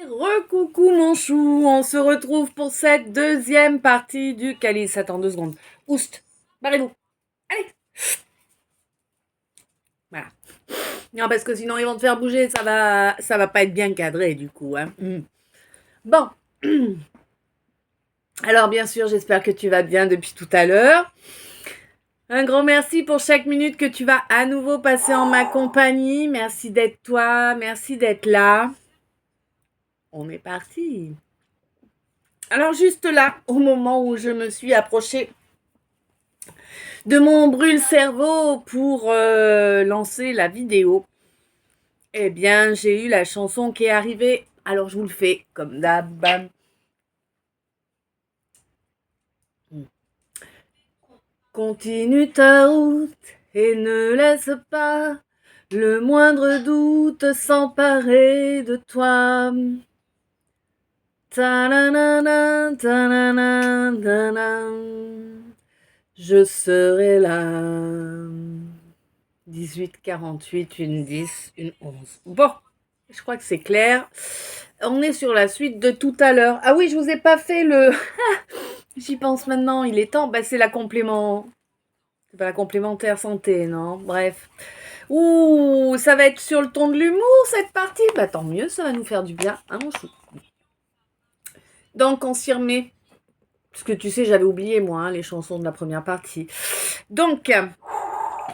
Recoucou mon chou, on se retrouve pour cette deuxième partie du calice. Attends 2 secondes. Oust, barrez-vous. Allez. Voilà. Non, parce que sinon ils vont te faire bouger, ça va pas être bien cadré du coup. Hein. Bon. Alors bien sûr, j'espère que tu vas bien depuis tout à l'heure. Un grand merci pour chaque minute que tu vas à nouveau passer en ma compagnie. Merci d'être toi, merci d'être là. On est parti. Alors juste là, au moment où je me suis approchée de mon brûle-cerveau pour lancer la vidéo, eh bien, j'ai eu la chanson qui est arrivée. Alors, je vous le fais comme d'hab. Continue ta route et ne laisse pas le moindre doute s'emparer de toi. Ta-na-na-na, ta-na-na, ta-na. Je serai là. 18, 48, une 10, une 11. Bon, je crois que c'est clair. On est sur la suite de tout à l'heure. Ah oui, je vous ai pas fait le... J'y pense maintenant, il est temps. Bah, c'est la complément... C'est pas la complémentaire santé, non? Bref. Ouh, ça va être sur le ton de l'humour, cette partie. Bah, tant mieux, ça va nous faire du bien, hein, mon chou. Donc, on s'y remet. Parce que tu sais, j'avais oublié, moi, hein, les chansons de la première partie. Donc...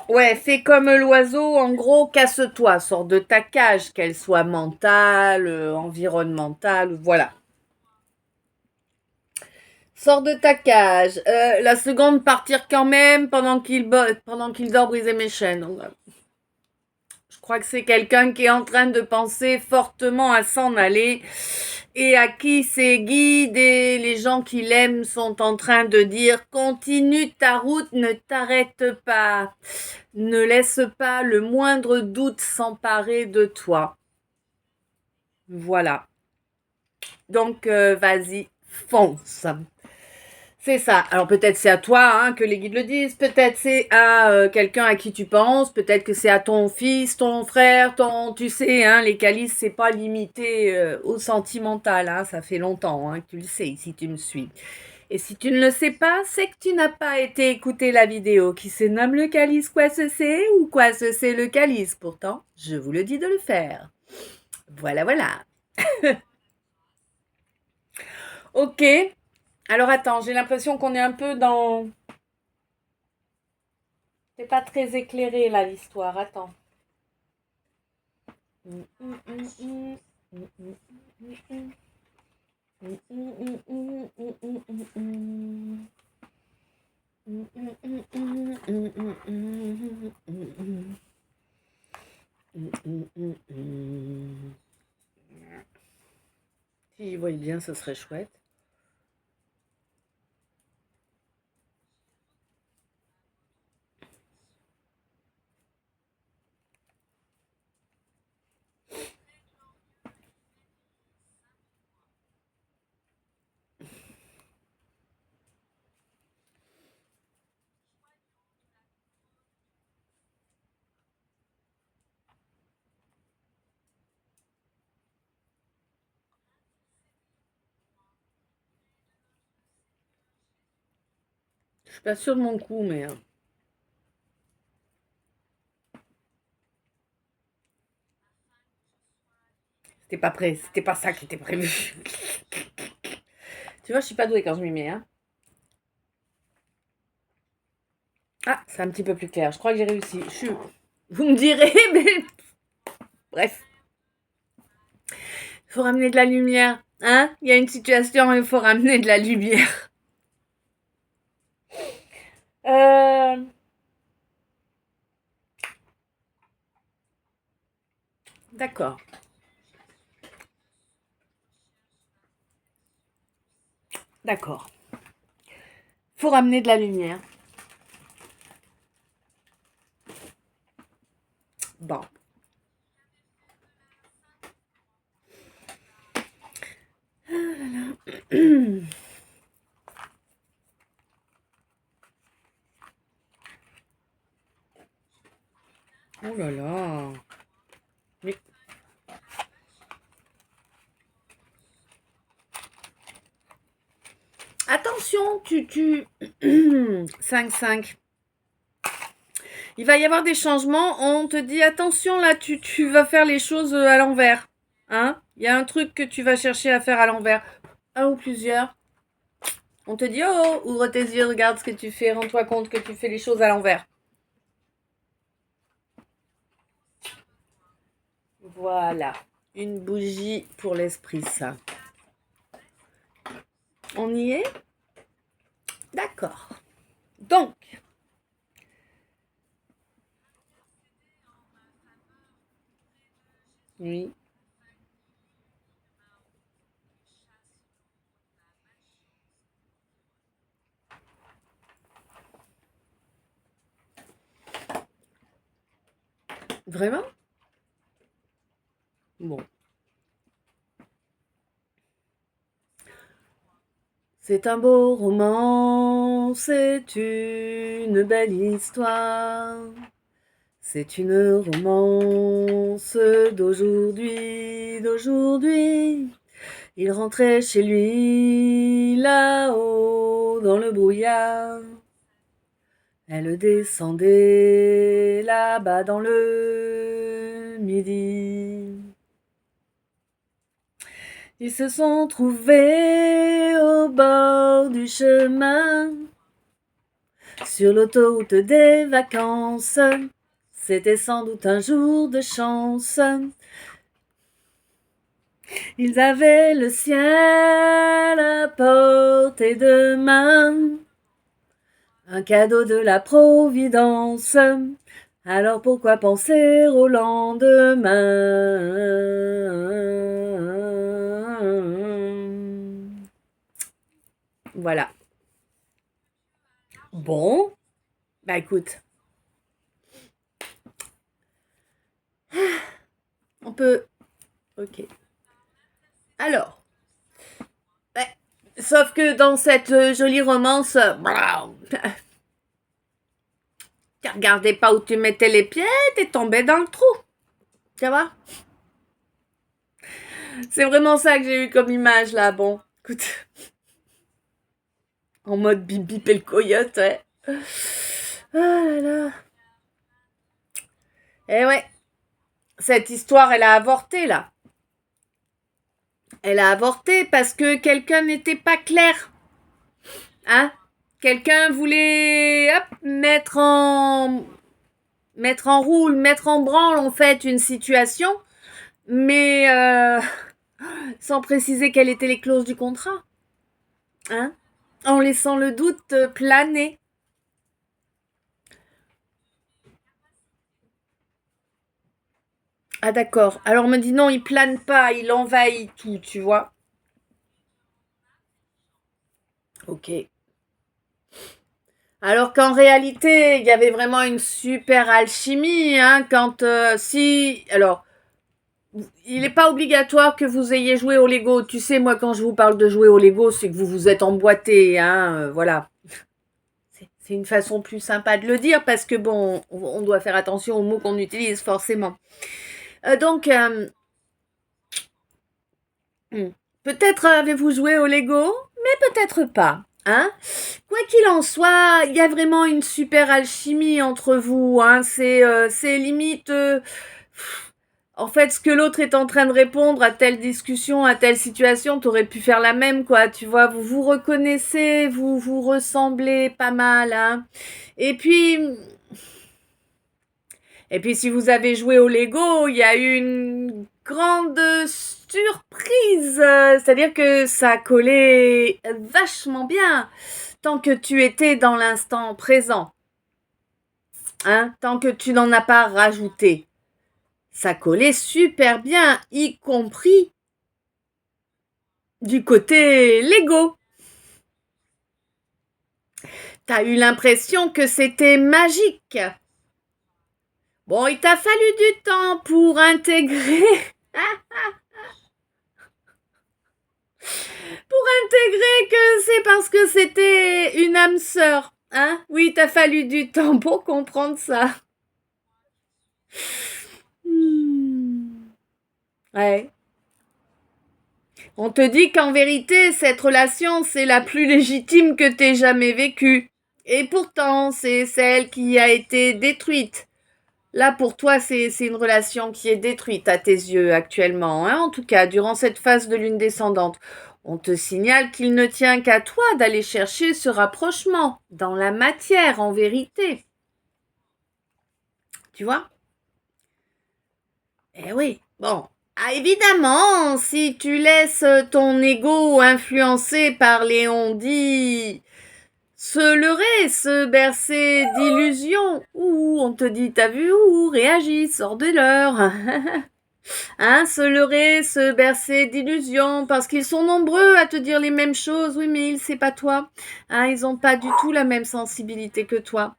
Ouais, fais comme l'oiseau, en gros, casse-toi, sors de ta cage, qu'elle soit mentale, environnementale, voilà. Sors de ta cage. La seconde, partir quand même pendant qu'il dort, briser mes chaînes. Donc, je crois que c'est quelqu'un qui est en train de penser fortement à s'en aller et à qui ses guides et les gens qui l'aiment sont en train de dire continue ta route, ne t'arrête pas. Ne laisse pas le moindre doute s'emparer de toi. Voilà. Donc, vas-y, fonce. C'est ça. Alors peut-être c'est à toi hein, que les guides le disent, peut-être c'est à quelqu'un à qui tu penses, peut-être que c'est à ton fils, ton frère, tu sais, hein, les calices, c'est pas limité au sentimental, hein, ça fait longtemps hein, que tu le sais si tu me suis. Et si tu ne le sais pas, c'est que tu n'as pas été écouter la vidéo qui se nomme le calice quoi ce c'est ou quoi ce c'est le calice. Pourtant, je vous le dis de le faire. Voilà, voilà. Ok. Alors attends, j'ai l'impression qu'on est un peu dans... C'est pas très éclairé là l'histoire, attends. Si j'y voyais bien, ce serait chouette. Je suis pas sûre de mon coup, mais... C'était pas prêt, c'était pas ça qui était prévu. Tu vois, je suis pas douée quand je m'y mets, hein. Ah, c'est un petit peu plus clair. Je crois que j'ai réussi. Vous me direz, mais... Bref. Il faut ramener de la lumière. Hein? Il y a une situation, il faut ramener de la lumière. Euh... D'accord. D'accord. Faut ramener de la lumière. Bon. Oh là là. Mais Attention, 5-5. Il va y avoir des changements. On te dit attention là, tu vas faire les choses à l'envers. Hein? Il y a un truc que tu vas chercher à faire à l'envers. Un ou plusieurs. On te dit oh, ouvre tes yeux, regarde ce que tu fais, rends-toi compte que tu fais les choses à l'envers. Voilà. Une bougie pour l'esprit saint. On y est? D'accord. Donc, oui. Vraiment? Bon. C'est un beau roman, c'est une belle histoire. C'est une romance d'aujourd'hui. Il rentrait chez lui, là-haut, dans le brouillard. Elle descendait là-bas dans le midi. Ils se sont trouvés au bord du chemin, sur l'autoroute des vacances. C'était sans doute un jour de chance. Ils avaient le ciel à portée de main, un cadeau de la Providence. Alors pourquoi penser au lendemain? Voilà. Bon, bah écoute, on peut... Ok. Alors, bah, sauf que dans cette jolie romance, tu regardais pas où tu mettais les pieds, t'es tombé dans le trou. Tu vois? C'est vraiment ça que j'ai eu comme image là. Bon, écoute, en mode bip bip et le coyote, ouais. Ah là là. Eh ouais, cette histoire, elle a avorté là. Elle a avorté parce que quelqu'un n'était pas clair. Hein? Quelqu'un voulait hop, mettre en roule, mettre en branle en fait une situation, mais sans préciser quelles étaient les clauses du contrat. Hein? En laissant le doute planer. Ah d'accord. Alors on me dit non, il plane pas, il envahit tout, tu vois. Ok. Alors qu'en réalité, il y avait vraiment une super alchimie, hein, quand si alors il n'est pas obligatoire que vous ayez joué au Lego. Tu sais, moi, quand je vous parle de jouer au Lego, c'est que vous vous êtes emboîté, hein, voilà. C'est une façon plus sympa de le dire parce que bon, on doit faire attention aux mots qu'on utilise forcément. Donc, peut-être avez-vous joué au Lego, mais peut-être pas. Hein? Quoi qu'il en soit, il y a vraiment une super alchimie entre vous. Hein? C'est limite. En fait, ce que l'autre est en train de répondre à telle discussion, à telle situation, t'aurais pu faire la même, quoi. Tu vois, vous vous reconnaissez, vous vous ressemblez pas mal. Hein? Et puis, si vous avez joué au Lego, il y a eu une grande surprise. C'est-à-dire que ça collait vachement bien tant que tu étais dans l'instant présent. Hein, tant que tu n'en as pas rajouté. Ça collait super bien, y compris du côté Lego. T'as eu l'impression que c'était magique. Bon, il t'a fallu du temps pour intégrer que c'est parce que c'était une âme sœur. Hein? Oui, t'as fallu du temps pour comprendre ça. Ouais. On te dit qu'en vérité, cette relation, c'est la plus légitime que t'aies jamais vécue. Et pourtant, c'est celle qui a été détruite. Là, pour toi, c'est une relation qui est détruite à tes yeux actuellement, hein, en tout cas, durant cette phase de lune descendante. On te signale qu'il ne tient qu'à toi d'aller chercher ce rapprochement dans la matière, en vérité. Tu vois? Eh oui, bon. Ah, évidemment, si tu laisses ton ego influencer par les on-dit, se leurrer, se bercer d'illusions, ou on te dit t'as vu où, réagis, sors de l'heure. Hein, se leurrer, se bercer d'illusions, parce qu'ils sont nombreux à te dire les mêmes choses, oui mais c'est pas toi. Hein, ils ont pas du tout la même sensibilité que toi.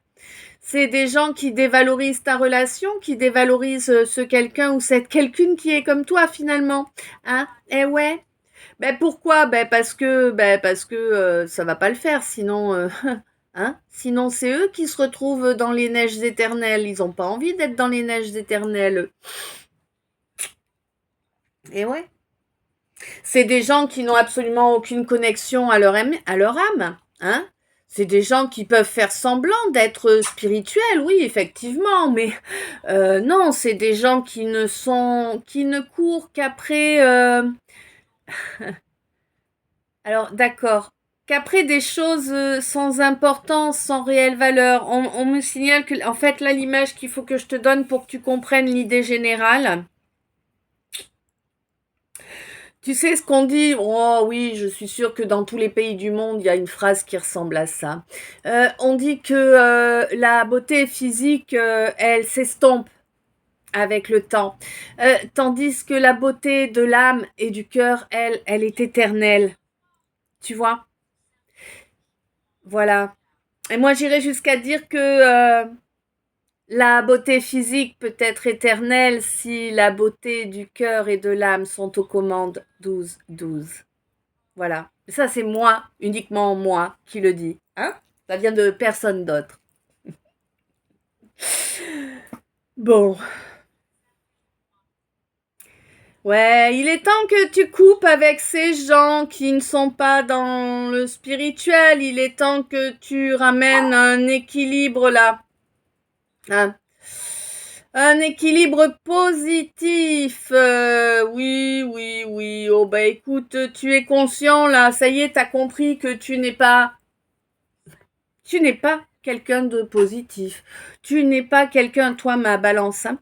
C'est des gens qui dévalorisent ta relation, qui dévalorisent ce quelqu'un ou cette quelqu'une qui est comme toi finalement. Hein? Eh ouais. Ben pourquoi? Ben parce que ça va pas le faire, sinon hein? Sinon c'est eux qui se retrouvent dans les neiges éternelles. Ils ont pas envie d'être dans les neiges éternelles. Eh ouais. C'est des gens qui n'ont absolument aucune connexion à leur âme, hein? C'est des gens qui peuvent faire semblant d'être spirituels, oui, effectivement, mais non, c'est des gens qui ne courent qu'après, alors d'accord, qu'après des choses sans importance, sans réelle valeur. On me signale que, en fait, là, l'image qu'il faut que je te donne pour que tu comprennes l'idée générale. Tu sais ce qu'on dit? Oh oui, je suis sûre que dans tous les pays du monde, il y a une phrase qui ressemble à ça. On dit que la beauté physique, elle s'estompe avec le temps, tandis que la beauté de l'âme et du cœur, elle est éternelle. Tu vois? Voilà. Et moi, j'irais jusqu'à dire que la beauté physique peut être éternelle si la beauté du cœur et de l'âme sont aux commandes 12-12. Voilà. Ça, c'est moi, uniquement moi, qui le dis. Hein? Ça vient de personne d'autre. Bon. Ouais, il est temps que tu coupes avec ces gens qui ne sont pas dans le spirituel. Il est temps que tu ramènes un équilibre là. Hein? Un équilibre positif. Oui, oui, oui. Oh bah écoute, tu es conscient là. Ça y est, t'as compris que tu n'es pas quelqu'un de positif. Tu n'es pas quelqu'un, toi, ma balance, hein,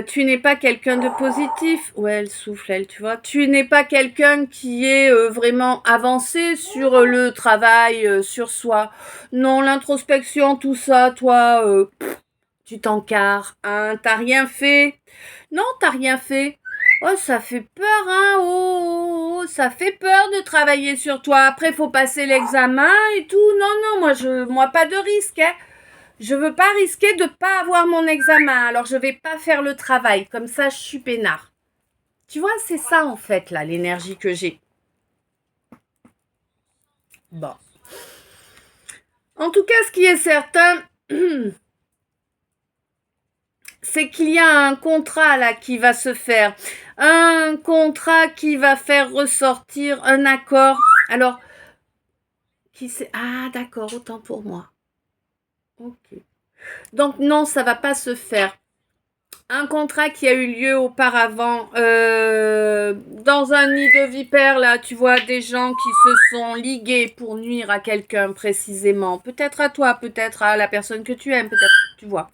tu n'es pas quelqu'un de positif. Ouais, elle souffle, elle, tu vois. Tu n'es pas quelqu'un qui est vraiment avancé sur le travail, sur soi. Non, l'introspection, tout ça, toi, tu t'encarres, hein, t'as rien fait. Non, t'as rien fait. Oh, ça fait peur, hein. Oh, ça fait peur de travailler sur toi. Après, faut passer l'examen et tout. Non, non, moi, pas de risque, hein. Je veux pas risquer de pas avoir mon examen. Alors, je vais pas faire le travail. Comme ça, je suis peinard. Tu vois, c'est ça, en fait, là, l'énergie que j'ai. Bon. En tout cas, ce qui est certain, c'est qu'il y a un contrat là qui va se faire. Un contrat qui va faire ressortir un accord. Alors, qui c'est? Ah, d'accord, autant pour moi. Ok. Donc non, ça va pas se faire. Un contrat qui a eu lieu auparavant dans un nid de vipères, là, tu vois, des gens qui se sont ligués pour nuire à quelqu'un précisément. Peut-être à toi, peut-être à la personne que tu aimes, peut-être, tu vois.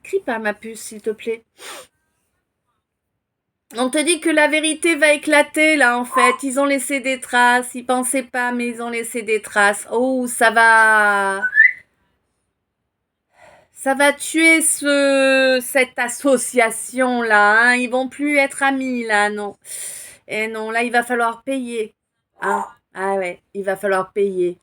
Crie pas ma puce, s'il te plaît. On te dit que la vérité va éclater là en fait. Ils ont laissé des traces. Ils pensaient pas, mais ils ont laissé des traces. Oh, ça va tuer cette association là. Hein. Ils vont plus être amis là, non. Et non, là il va falloir payer. Ah ouais, il va falloir payer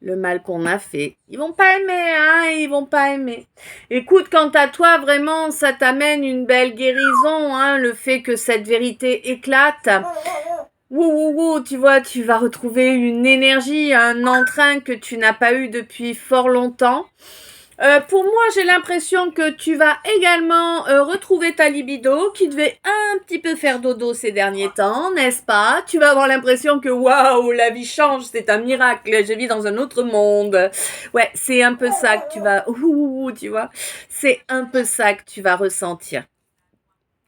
le mal qu'on a fait. Ils vont pas aimer, hein, ils vont pas aimer. Écoute, quant à toi, vraiment, ça t'amène une belle guérison, hein, le fait que cette vérité éclate. Tu vois, tu vas retrouver une énergie, un entrain que tu n'as pas eu depuis fort longtemps. Pour moi, j'ai l'impression que tu vas également retrouver ta libido qui devait un petit peu faire dodo ces derniers temps, n'est-ce pas? Tu vas avoir l'impression que waouh, la vie change, c'est un miracle, je vis dans un autre monde. Ouais, c'est un peu ça que tu vas, ouh, tu vois, c'est un peu ça que tu vas ressentir.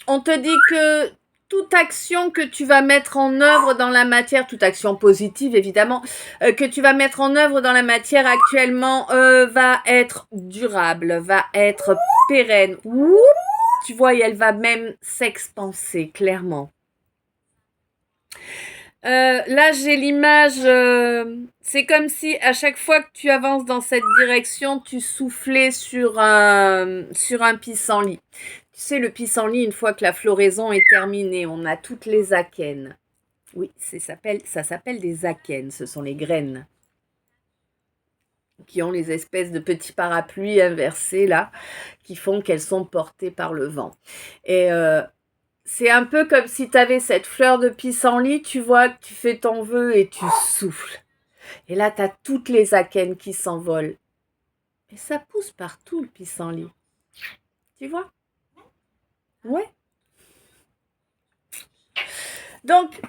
On te dit que toute action que tu vas mettre en œuvre dans la matière, toute action positive évidemment, que tu vas mettre en œuvre dans la matière actuellement va être durable, va être pérenne. Ouh, tu vois, et elle va même s'expanser clairement. Là, j'ai l'image, c'est comme si à chaque fois que tu avances dans cette direction, tu soufflais sur un pissenlit. Tu sais, le pissenlit, une fois que la floraison est terminée, on a toutes les akènes. Oui, ça s'appelle des akènes, ce sont les graines qui ont les espèces de petits parapluies inversés là, qui font qu'elles sont portées par le vent. Et c'est un peu comme si tu avais cette fleur de pissenlit, tu vois, que tu fais ton vœu et tu souffles. Et là, tu as toutes les akènes qui s'envolent. Et ça pousse partout, le pissenlit. Tu vois? Ouais. Donc,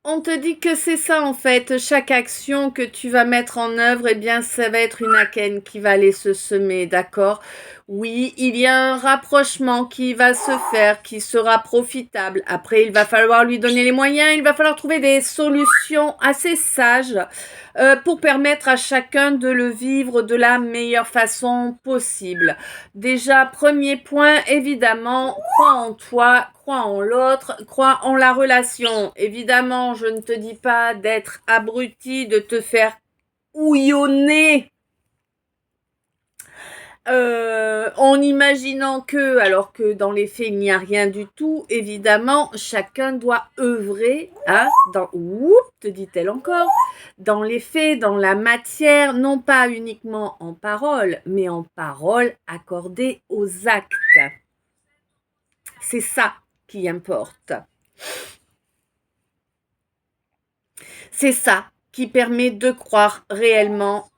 on te dit que c'est ça en fait. Chaque action que tu vas mettre en œuvre, eh bien, ça va être une akène qui va aller se semer, d'accord? Oui, il y a un rapprochement qui va se faire, qui sera profitable. Après, il va falloir lui donner les moyens, il va falloir trouver des solutions assez sages pour permettre à chacun de le vivre de la meilleure façon possible. Déjà, premier point, évidemment, crois en toi, crois en l'autre, crois en la relation. Évidemment, je ne te dis pas d'être abruti, de te faire houillonner en imaginant que, alors que dans les faits, il n'y a rien du tout, évidemment, chacun doit œuvrer, hein, te dit-elle encore, dans les faits, dans la matière, non pas uniquement en parole, mais en parole accordée aux actes. C'est ça qui importe. C'est ça qui permet de croire réellement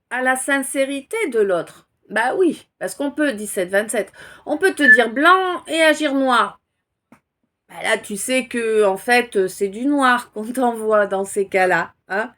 à la sincérité de l'autre. Bah oui, parce qu'on peut, 17-27, on peut te dire blanc et agir noir. Bah là, tu sais que, en fait, c'est du noir qu'on t'envoie dans ces cas-là, hein.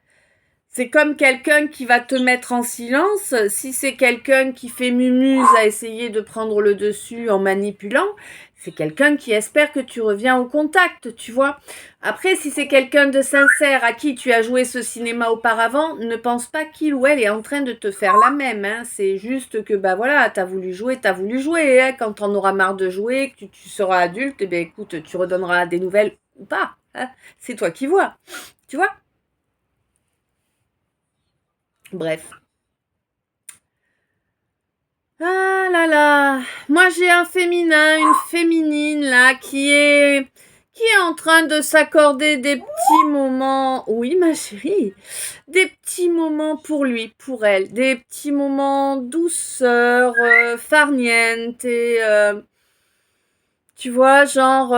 C'est comme quelqu'un qui va te mettre en silence. Si c'est quelqu'un qui fait mumuse à essayer de prendre le dessus en manipulant, c'est quelqu'un qui espère que tu reviens au contact, tu vois. Après, si c'est quelqu'un de sincère à qui tu as joué ce cinéma auparavant, ne pense pas qu'il ou elle est en train de te faire la même, hein. C'est juste que, bah voilà, t'as voulu jouer, hein. Quand t'en auras marre de jouer, que tu seras adulte, eh bien écoute, tu redonneras des nouvelles ou pas, hein. C'est toi qui vois, tu vois. Bref. Ah là là, moi j'ai un féminin, une féminine là qui est en train de s'accorder des petits moments. Oui, ma chérie, des petits moments pour lui, pour elle, des petits moments douceur, farniente et tu vois genre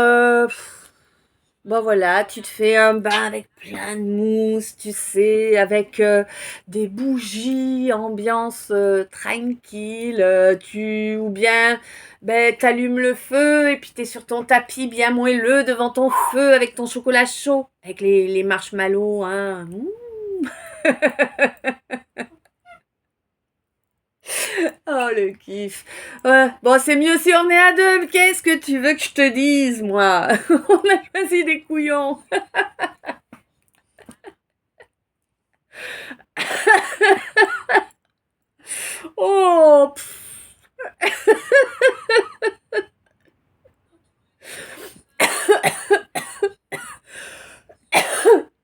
bon voilà, tu te fais un bain avec plein de mousse, tu sais, avec des bougies, ambiance tranquille, ou bien ben t'allumes le feu et puis t'es sur ton tapis bien moelleux devant ton feu avec ton chocolat chaud, avec les marshmallows, hein. Oh le kiff. Ouais. Bon, c'est mieux si on est à deux. Qu'est-ce que tu veux que je te dise, moi? On a choisi des couillons. Oh,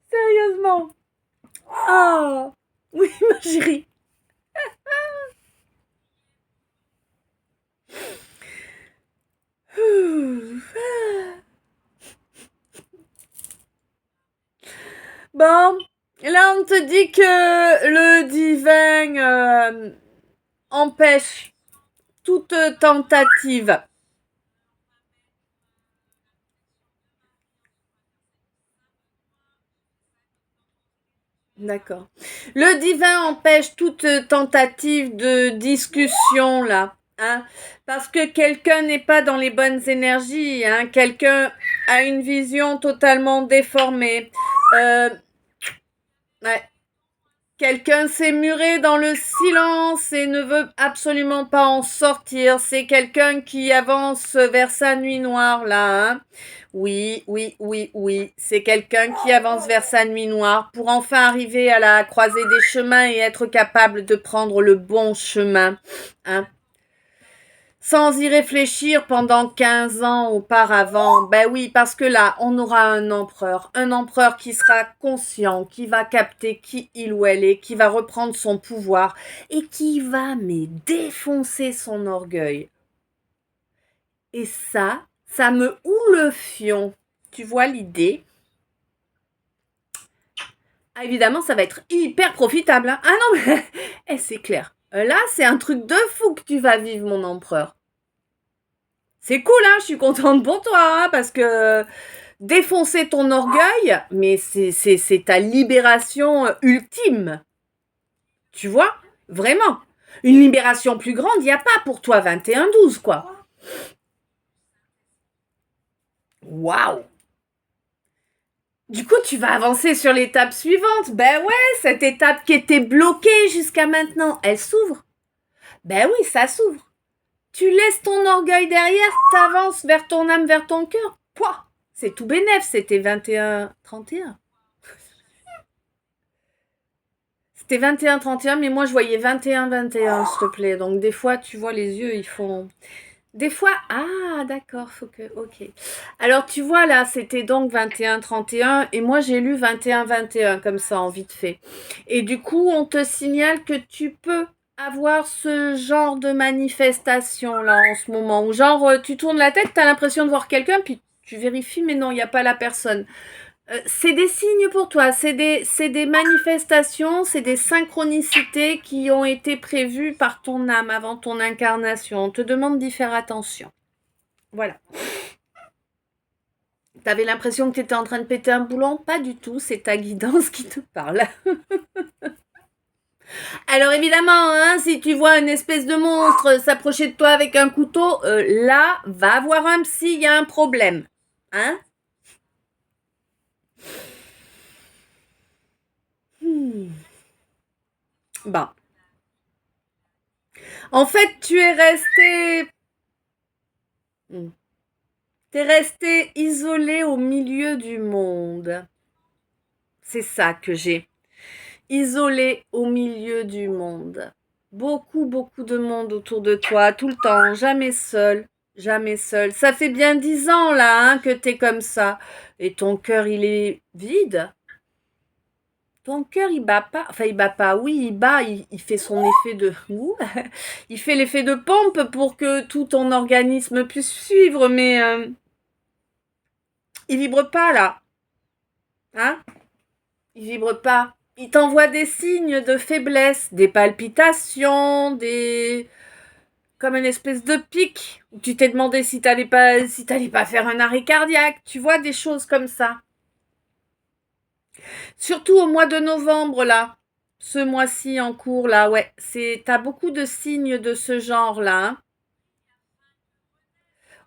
sérieusement. Ah, oui, ma chérie. Bon, là, on te dit que le divin empêche toute tentative. D'accord. Le divin empêche toute tentative de discussion là, hein, parce que quelqu'un n'est pas dans les bonnes énergies, hein, quelqu'un a une vision totalement déformée. Ouais. Quelqu'un s'est muré dans le silence et ne veut absolument pas en sortir. C'est quelqu'un qui avance vers sa nuit noire, là. Hein. Oui, oui, oui, oui. C'est quelqu'un qui avance vers sa nuit noire pour enfin arriver à la croisée des chemins et être capable de prendre le bon chemin. Hein. Sans y réfléchir pendant 15 ans auparavant. Ben oui, parce que là, on aura un empereur qui sera conscient, qui va capter qui il ou elle est, qui va reprendre son pouvoir et qui va mais défoncer son orgueil. Et ça me houle le fion. Tu vois l'idée? Ah, évidemment, ça va être hyper profitable. Hein. Ah non, mais c'est clair. Là, c'est un truc de fou que tu vas vivre, mon empereur. C'est cool, hein, je suis contente pour toi, hein, parce que défoncer ton orgueil, mais c'est ta libération ultime. Tu vois? Vraiment. Une libération plus grande, il n'y a pas pour toi 21-12, quoi. Waouh! Du coup, tu vas avancer sur l'étape suivante. Ben ouais, cette étape qui était bloquée jusqu'à maintenant, elle s'ouvre. Ben oui, ça s'ouvre. Tu laisses ton orgueil derrière, t'avances vers ton âme, vers ton cœur. Pouah! C'est tout bénef, c'était 21-31. C'était 21-31, mais moi je voyais 21-21, s'il te plaît. Donc des fois, tu vois, les yeux, ils font... Des fois, ah d'accord, faut que... Ok. Alors tu vois, là, c'était donc 21-31, et moi j'ai lu 21-21, comme ça, en vite fait. Et du coup, on te signale que tu peux avoir ce genre de manifestation, là, en ce moment. Où genre, tu tournes la tête, t'as l'impression de voir quelqu'un, puis tu vérifies, mais non, il n'y a pas la personne. C'est des signes pour toi, c'est des manifestations, c'est des synchronicités qui ont été prévues par ton âme avant ton incarnation. On te demande d'y faire attention. Voilà. T'avais l'impression que tu étais en train de péter un boulon? Pas du tout, c'est ta guidance qui te parle. Alors évidemment, hein, si tu vois une espèce de monstre s'approcher de toi avec un couteau, là, va voir un psy, il y a un problème. Hein? Bon. En fait, tu es resté... T'es resté isolé au milieu du monde. C'est ça que j'ai. Isolé au milieu du monde. Beaucoup, beaucoup de monde autour de toi, tout le temps, jamais seul. Jamais seul. Ça fait bien 10 ans là hein, que t'es comme ça. Et ton cœur, il est vide. Ton cœur, il bat pas. Enfin, il bat pas. Oui, il bat. Il fait son effet de... il fait l'effet de pompe pour que tout ton organisme puisse suivre. Mais il vibre pas là. Hein? Il vibre pas. Il t'envoie des signes de faiblesse, des palpitations, des... comme une espèce de pic. Tu t'es demandé si t'allais pas faire un arrêt cardiaque. Tu vois, des choses comme ça. Surtout au mois de novembre, là. Ce mois-ci en cours, là, ouais. T'as beaucoup de signes de ce genre-là. Hein.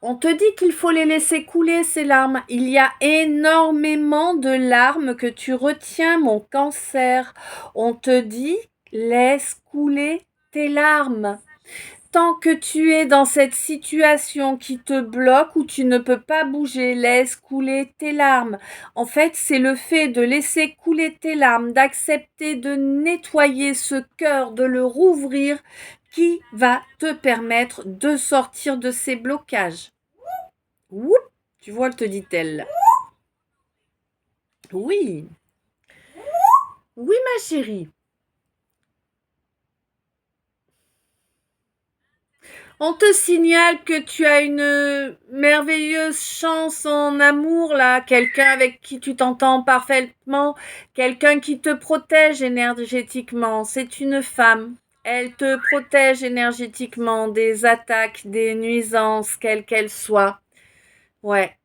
On te dit qu'il faut les laisser couler, ces larmes. Il y a énormément de larmes que tu retiens, mon cancer. On te dit, laisse couler tes larmes. Tant que tu es dans cette situation qui te bloque où tu ne peux pas bouger, laisse couler tes larmes. En fait, c'est le fait de laisser couler tes larmes, d'accepter de nettoyer ce cœur, de le rouvrir, qui va te permettre de sortir de ces blocages. Oup, tu vois, te dit-elle. Oui, oui, ma chérie. On te signale que tu as une merveilleuse chance en amour, là. Quelqu'un avec qui tu t'entends parfaitement. Quelqu'un qui te protège énergétiquement. C'est une femme. Elle te protège énergétiquement des attaques, des nuisances, quelles qu'elles soient. Ouais.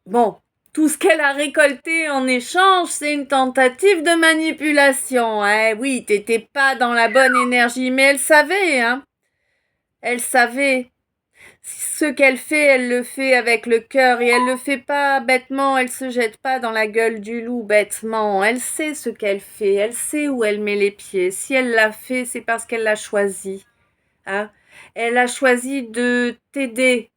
Bon. Tout ce qu'elle a récolté en échange, c'est une tentative de manipulation. Oui, t'étais pas dans la bonne énergie, mais elle savait, hein. Elle savait. Ce qu'elle fait, elle le fait avec le cœur et elle le fait pas bêtement, elle se jette pas dans la gueule du loup bêtement. Elle sait ce qu'elle fait, elle sait où elle met les pieds. Si elle l'a fait, c'est parce qu'elle l'a choisi. Hein. Elle a choisi de t'aider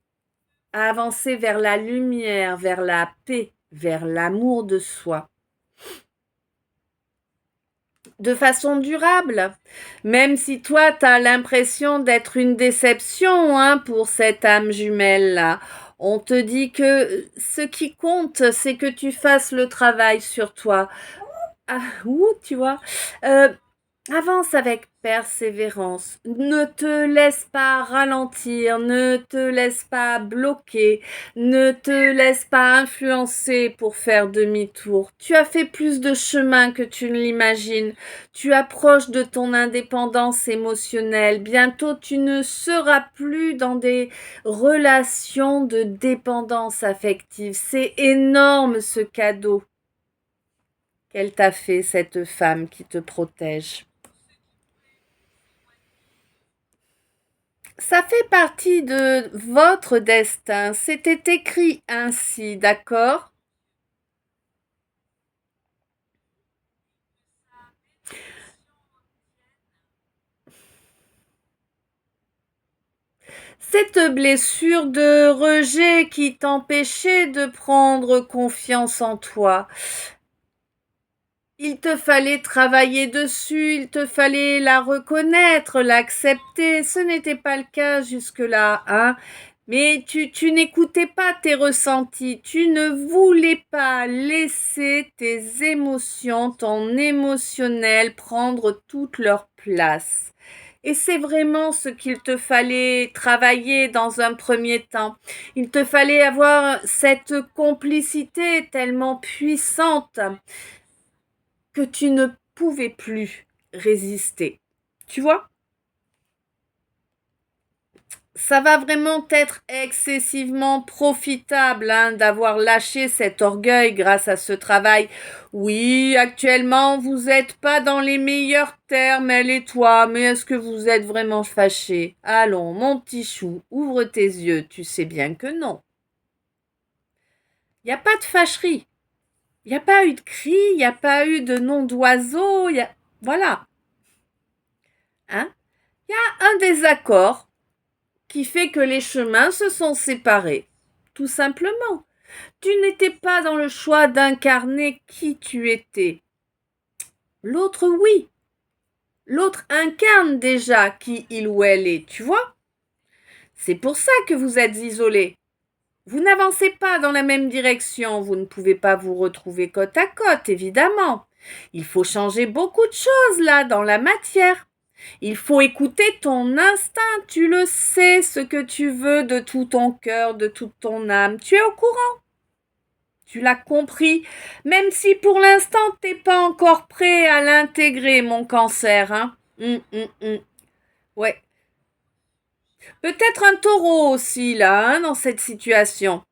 à avancer vers la lumière, vers la paix, vers l'amour de soi. De façon durable, même si toi, tu as l'impression d'être une déception pour cette âme jumelle-là. On te dit que ce qui compte, c'est que tu fasses le travail sur toi. Ah, tu vois. Avance avec persévérance. Ne te laisse pas ralentir, ne te laisse pas bloquer, ne te laisse pas influencer pour faire demi-tour. Tu as fait plus de chemin que tu ne l'imagines. Tu approches de ton indépendance émotionnelle. Bientôt, tu ne seras plus dans des relations de dépendance affective. C'est énorme ce cadeau qu'elle t'a fait, cette femme qui te protège. Ça fait partie de votre destin. C'était écrit ainsi, d'accord? Cette blessure de rejet qui t'empêchait de prendre confiance en toi. Il te fallait travailler dessus, il te fallait la reconnaître, l'accepter. Ce n'était pas le cas jusque-là, hein. Mais tu n'écoutais pas tes ressentis, tu ne voulais pas laisser tes émotions, ton émotionnel prendre toute leur place. Et c'est vraiment ce qu'il te fallait travailler dans un premier temps. Il te fallait avoir cette complicité tellement puissante que tu ne pouvais plus résister. Tu vois? Ça va vraiment être excessivement profitable d'avoir lâché cet orgueil grâce à ce travail. Oui, actuellement, vous n'êtes pas dans les meilleurs termes, elle et toi, mais est-ce que vous êtes vraiment fâchés? Allons, mon petit chou, ouvre tes yeux, tu sais bien que non. Il n'y a pas de fâcherie. Il n'y a pas eu de cri, il n'y a pas eu de nom d'oiseau, voilà. Hein? Il y a un désaccord qui fait que les chemins se sont séparés. Tout simplement. Tu n'étais pas dans le choix d'incarner qui tu étais. L'autre, oui. L'autre incarne déjà qui il ou elle est, tu vois? C'est pour ça que vous êtes isolés. Vous n'avancez pas dans la même direction, vous ne pouvez pas vous retrouver côte à côte, évidemment. Il faut changer beaucoup de choses là dans la matière. Il faut écouter ton instinct, tu le sais, ce que tu veux de tout ton cœur, de toute ton âme. Tu es au courant. Tu l'as compris, même si pour l'instant t'es pas encore prêt à l'intégrer, mon cancer, hein. Ouais. Peut-être un taureau aussi, là, dans cette situation.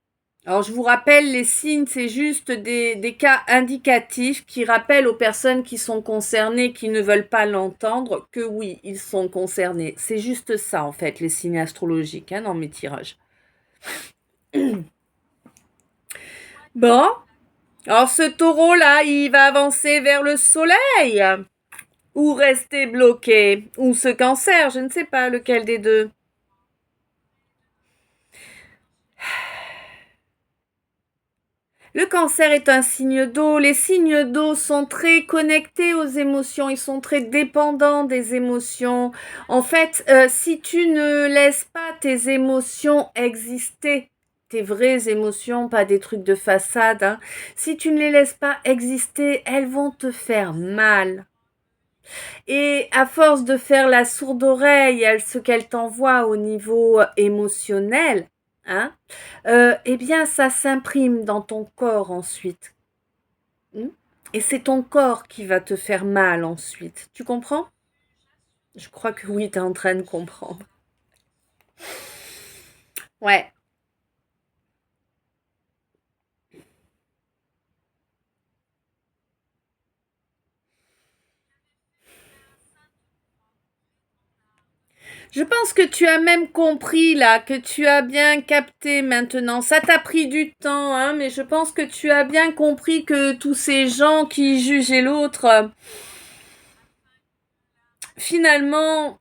Alors, je vous rappelle, les signes, c'est juste des cas indicatifs qui rappellent aux personnes qui sont concernées, qui ne veulent pas l'entendre, que oui, ils sont concernés. C'est juste ça, en fait, les signes astrologiques, dans mes tirages. Bon, alors ce taureau-là, il va avancer vers le soleil ou rester bloqué, ou ce cancer, je ne sais pas lequel des deux. Le cancer est un signe d'eau. Les signes d'eau sont très connectés aux émotions. Ils sont très dépendants des émotions. En fait, si tu ne laisses pas tes émotions exister, tes vraies émotions, pas des trucs de façade, si tu ne les laisses pas exister, elles vont te faire mal. Et à force de faire la sourde oreille à ce qu'elle t'envoie au niveau émotionnel, eh bien, ça s'imprime dans ton corps ensuite. Et c'est ton corps qui va te faire mal ensuite. Tu comprends? Je crois que oui, tu es en train de comprendre. Ouais. Je pense que tu as même compris là, que tu as bien capté maintenant. Ça t'a pris du temps, hein, mais je pense que tu as bien compris que tous ces gens qui jugeaient l'autre, finalement,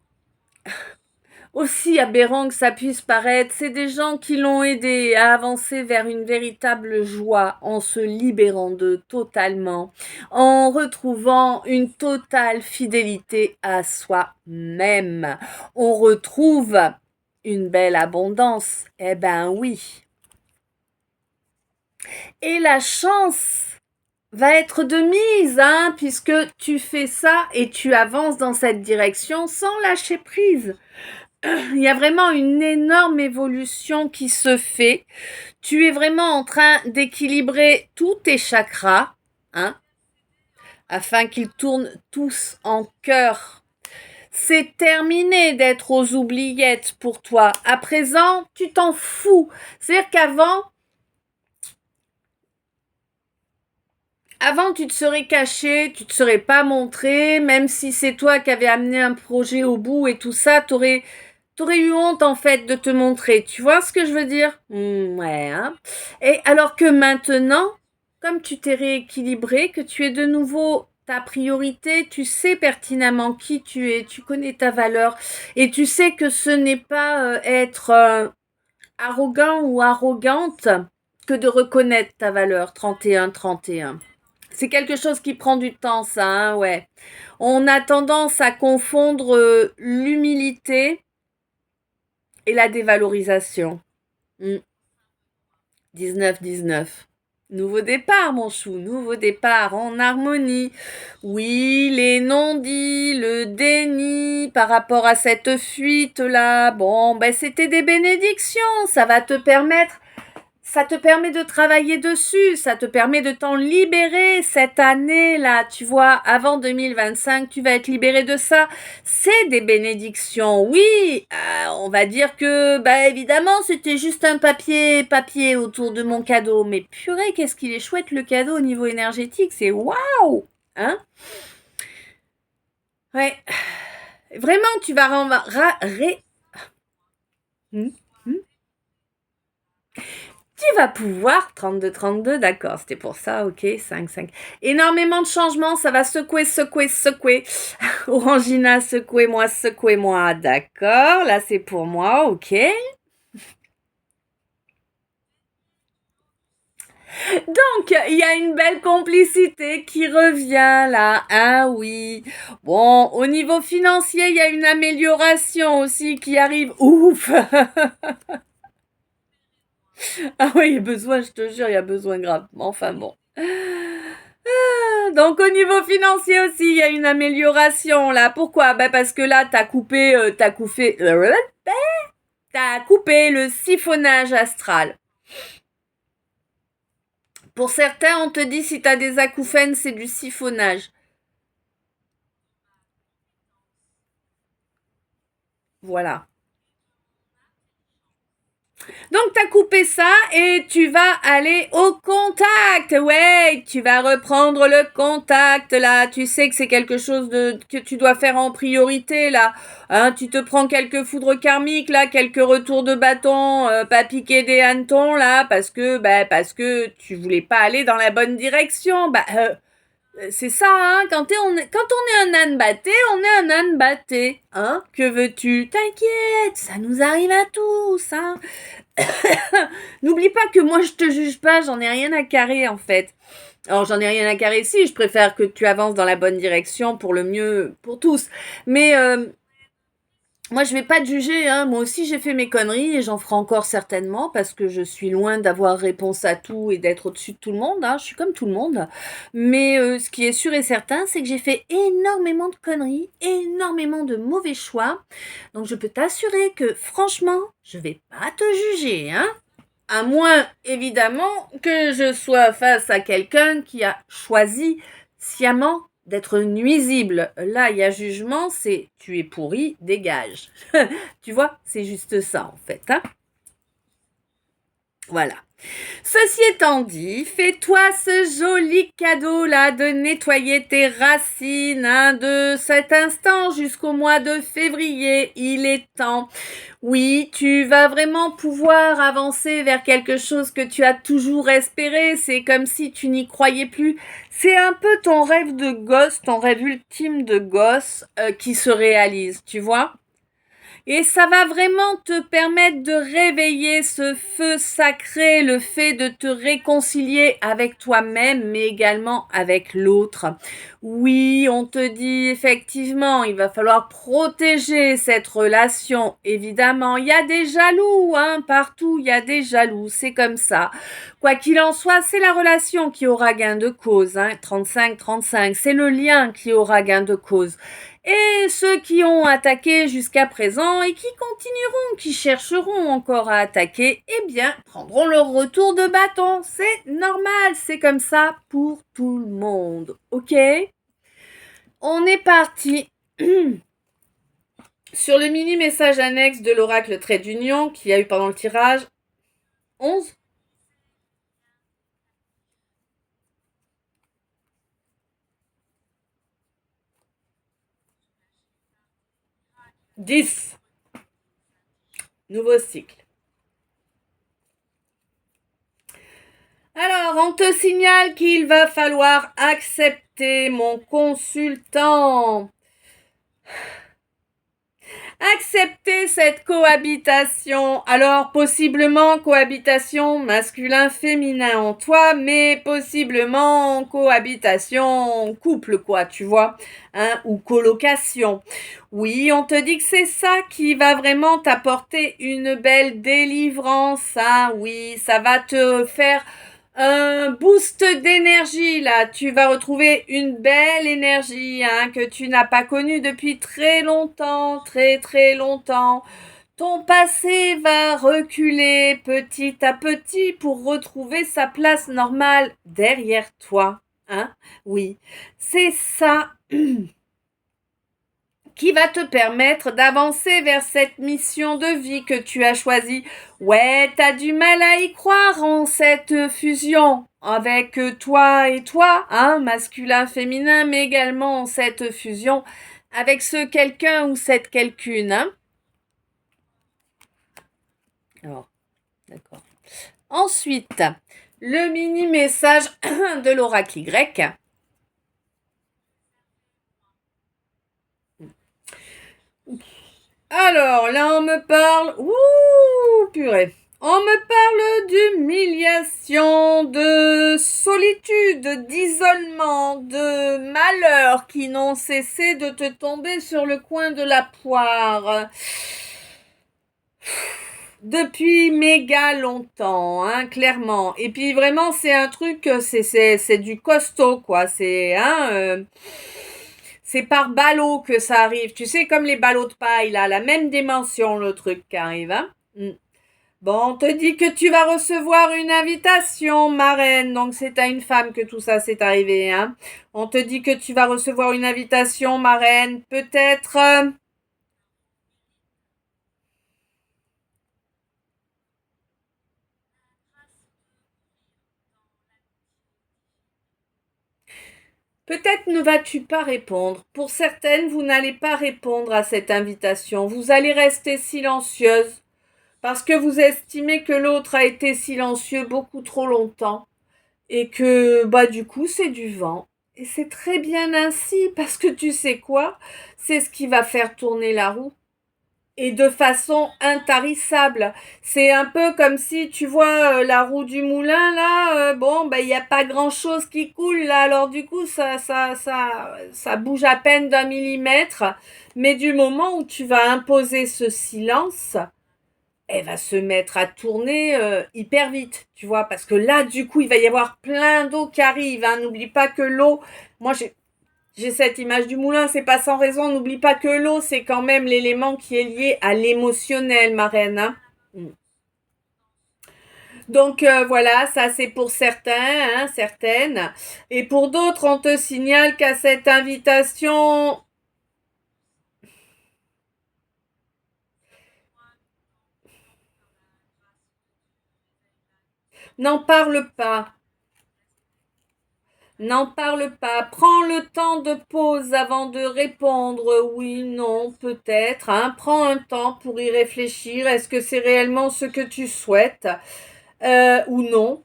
aussi aberrant que ça puisse paraître, c'est des gens qui l'ont aidé à avancer vers une véritable joie en se libérant d'eux totalement, en retrouvant une totale fidélité à soi-même. On retrouve une belle abondance. Eh ben oui. Et la chance va être de mise, hein, puisque tu fais ça et tu avances dans cette direction sans lâcher prise. Il y a vraiment une énorme évolution qui se fait. Tu es vraiment en train d'équilibrer tous tes chakras, hein, afin qu'ils tournent tous en cœur. C'est terminé d'être aux oubliettes pour toi. À présent, tu t'en fous. C'est-à-dire qu'avant, tu te serais caché, tu te serais pas montré, même si c'est toi qui avais amené un projet au bout et tout ça, t'aurais eu honte en fait de te montrer. Tu vois ce que je veux dire? Ouais, hein. Et alors que maintenant, comme tu t'es rééquilibré, que tu es de nouveau ta priorité, tu sais pertinemment qui tu es, tu connais ta valeur et tu sais que ce n'est pas être arrogant ou arrogante que de reconnaître ta valeur 31-31. C'est quelque chose qui prend du temps, ça, hein, ouais. On a tendance à confondre l'humilité et la dévalorisation. 19-19. Nouveau départ, mon chou, nouveau départ en harmonie. Oui, les non-dits, le déni par rapport à cette fuite-là. Bon, ben c'était des bénédictions. Ça va te permettre. Ça te permet de travailler dessus, ça te permet de t'en libérer cette année-là, tu vois, avant 2025, tu vas être libéré de ça. C'est des bénédictions, oui, on va dire que, bah évidemment, c'était juste un papier autour de mon cadeau, mais purée, qu'est-ce qu'il est chouette le cadeau au niveau énergétique, c'est waouh, hein? Ouais, vraiment, tu vas tu vas pouvoir, 32-32, d'accord, c'était pour ça, ok, 5-5. Énormément de changements, ça va secouer. Orangina, secouez-moi, d'accord, là c'est pour moi, ok. Donc, il y a une belle complicité qui revient là, ah oui. Bon, au niveau financier, il y a une amélioration aussi qui arrive, ouf. Ah oui, il y a besoin, je te jure, il y a besoin grave. Enfin bon. Donc au niveau financier aussi, il y a une amélioration là. Pourquoi? Ben parce que là, t'as coupé le siphonnage astral. Pour certains, on te dit si t'as des acouphènes, c'est du siphonnage. Voilà. Donc, tu as coupé ça et tu vas aller au contact. Ouais, tu vas reprendre le contact là. Tu sais que c'est quelque chose que tu dois faire en priorité là. Hein, tu te prends quelques foudres karmiques là, quelques retours de bâton, pas piquer des hannetons là, parce que tu voulais pas aller dans la bonne direction. C'est ça, hein, quand on est un âne batté, on est un âne batté, hein, que veux-tu? T'inquiète, ça nous arrive à tous, hein. N'oublie pas que moi je te juge pas, j'en ai rien à carrer en fait. Alors j'en ai rien à carrer si, je préfère que tu avances dans la bonne direction pour le mieux pour tous. Mais moi je vais pas te juger, hein. Moi aussi j'ai fait mes conneries et j'en ferai encore certainement parce que je suis loin d'avoir réponse à tout et d'être au-dessus de tout le monde, hein. Je suis comme tout le monde. Mais ce qui est sûr et certain, c'est que j'ai fait énormément de conneries, énormément de mauvais choix. Donc je peux t'assurer que franchement, je vais pas te juger, hein. À moins, évidemment, que je sois face à quelqu'un qui a choisi sciemment d'être nuisible. Là, il y a jugement, c'est tu es pourri, dégage. Tu vois, c'est juste ça en fait, hein. Voilà. Ceci étant dit, fais-toi ce joli cadeau-là de nettoyer tes racines de cet instant jusqu'au mois de février. Il est temps. Oui, tu vas vraiment pouvoir avancer vers quelque chose que tu as toujours espéré. C'est comme si tu n'y croyais plus. C'est un peu ton rêve de gosse, ton rêve ultime de gosse qui se réalise, tu vois? Et ça va vraiment te permettre de réveiller ce feu sacré, le fait de te réconcilier avec toi-même, mais également avec l'autre. Oui, on te dit effectivement, il va falloir protéger cette relation. Évidemment, il y a des jaloux, partout, il y a des jaloux, c'est comme ça. Quoi qu'il en soit, c'est la relation qui aura gain de cause, 35-35, c'est le lien qui aura gain de cause. Et ceux qui ont attaqué jusqu'à présent et qui continueront, qui chercheront encore à attaquer, eh bien, prendront leur retour de bâton. C'est normal, c'est comme ça pour tout le monde. Ok? On est parti sur le mini message annexe de l'oracle trait d'union qu'il y a eu pendant le tirage. 11. 10. Nouveau cycle. Alors, on te signale qu'il va falloir accepter, mon consultant. Accepter cette cohabitation. Alors, possiblement cohabitation masculin-féminin en toi, mais possiblement cohabitation couple, quoi, tu vois, ou colocation. Oui, on te dit que c'est ça qui va vraiment t'apporter une belle délivrance, oui, ça va te faire un boost d'énergie là, tu vas retrouver une belle énergie que tu n'as pas connue depuis très longtemps, très très longtemps. Ton passé va reculer petit à petit pour retrouver sa place normale derrière toi. Oui, c'est ça qui va te permettre d'avancer vers cette mission de vie que tu as choisie. Ouais, t'as du mal à y croire en cette fusion avec toi et toi, masculin, féminin, mais également cette fusion avec ce quelqu'un ou cette quelqu'une. Alors, d'accord. Ensuite, le mini message de l'oracle Y. Alors, là, on me parle... Ouh, purée. On me parle d'humiliation, de solitude, d'isolement, de malheur qui n'ont cessé de te tomber sur le coin de la poire. Depuis méga longtemps, clairement. Et puis vraiment, c'est un truc, c'est du costaud, quoi. C'est par ballot que ça arrive. Tu sais, comme les ballots de paille, là, la même dimension, le truc qui arrive, Bon, on te dit que tu vas recevoir une invitation, marraine. Donc, c'est à une femme que tout ça s'est arrivé, On te dit que tu vas recevoir une invitation, marraine. Peut-être... Peut-être ne vas-tu pas répondre. Pour certaines, vous n'allez pas répondre à cette invitation. Vous allez rester silencieuse parce que vous estimez que l'autre a été silencieux beaucoup trop longtemps et que, du coup, c'est du vent. Et c'est très bien ainsi parce que tu sais quoi? C'est ce qui va faire tourner la roue. Et de façon intarissable. C'est un peu comme si tu vois la roue du moulin là, il n'y a pas grand chose qui coule là, alors du coup ça bouge à peine d'un millimètre, mais du moment où tu vas imposer ce silence, elle va se mettre à tourner hyper vite, tu vois, parce que là du coup il va y avoir plein d'eau qui arrive, n'oublie pas que l'eau, moi j'ai cette image du moulin, c'est pas sans raison. N'oublie pas que l'eau, c'est quand même l'élément qui est lié à l'émotionnel, ma reine. Donc voilà, ça c'est pour certains, certaines. Et pour d'autres, on te signale qu'à cette invitation, N'en parle pas. N'en parle pas. Prends le temps de pause avant de répondre. Oui, non, peut-être. Hein. Prends un temps pour y réfléchir. Est-ce que c'est réellement ce que tu souhaites ou non?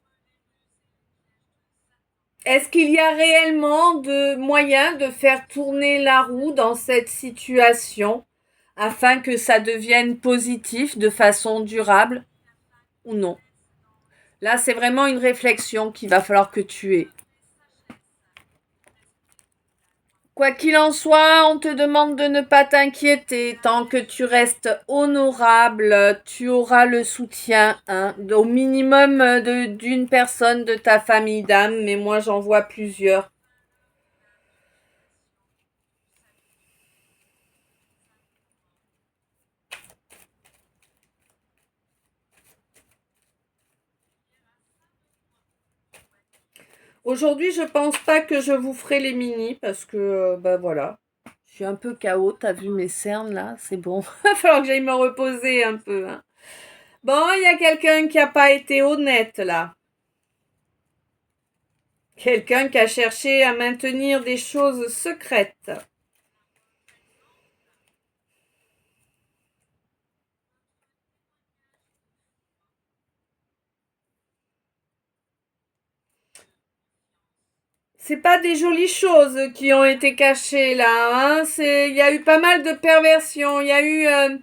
Est-ce qu'il y a réellement de moyens de faire tourner la roue dans cette situation afin que ça devienne positif de façon durable ou non? Là, c'est vraiment une réflexion qu'il va falloir que tu aies. Quoi qu'il en soit, on te demande de ne pas t'inquiéter. Tant que tu restes honorable, tu auras le soutien au minimum d'une personne de ta famille d'âme, mais moi j'en vois plusieurs. Aujourd'hui, je pense pas que je vous ferai les mini parce que, bah voilà, je suis un peu KO. T'as vu mes cernes là? C'est bon. Il va falloir que j'aille me reposer un peu. Hein. Bon, il y a quelqu'un qui a pas été honnête là. Quelqu'un qui a cherché à maintenir des choses secrètes. C'est pas des jolies choses qui ont été cachées là. Hein. Il y a eu pas mal de perversions. Il y a eu,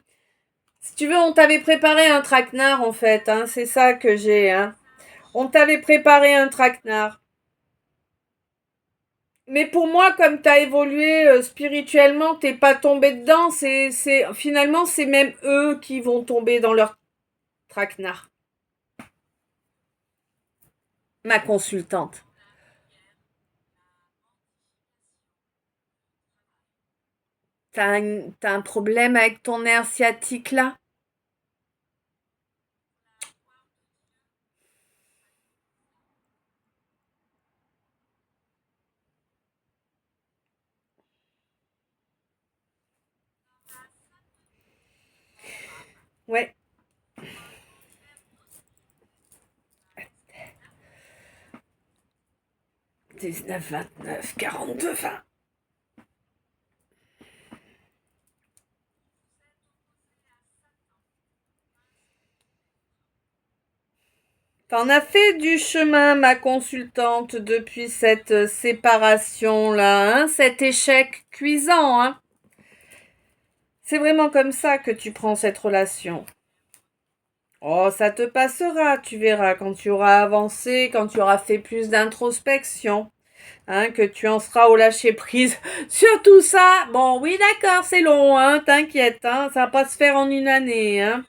si tu veux, on t'avait préparé un traquenard en fait. Hein. C'est ça que j'ai. Hein. On t'avait préparé un traquenard. Mais pour moi, comme t'as évolué spirituellement, t'es pas tombé dedans. Finalement, c'est même eux qui vont tomber dans leur traquenard. Ma consultante. T'as un problème avec ton nerf sciatique là? Ouais. 19, 29, 42, 20. T'en as fait du chemin, ma consultante, depuis cette séparation-là, hein, cet échec cuisant, hein. C'est vraiment comme ça que tu prends cette relation. Oh, ça te passera, tu verras, quand tu auras avancé, quand tu auras fait plus d'introspection, hein, que tu en seras au lâcher-prise sur tout ça. Bon, oui, d'accord, c'est long, hein, t'inquiète, hein, ça va pas se faire en une année, hein.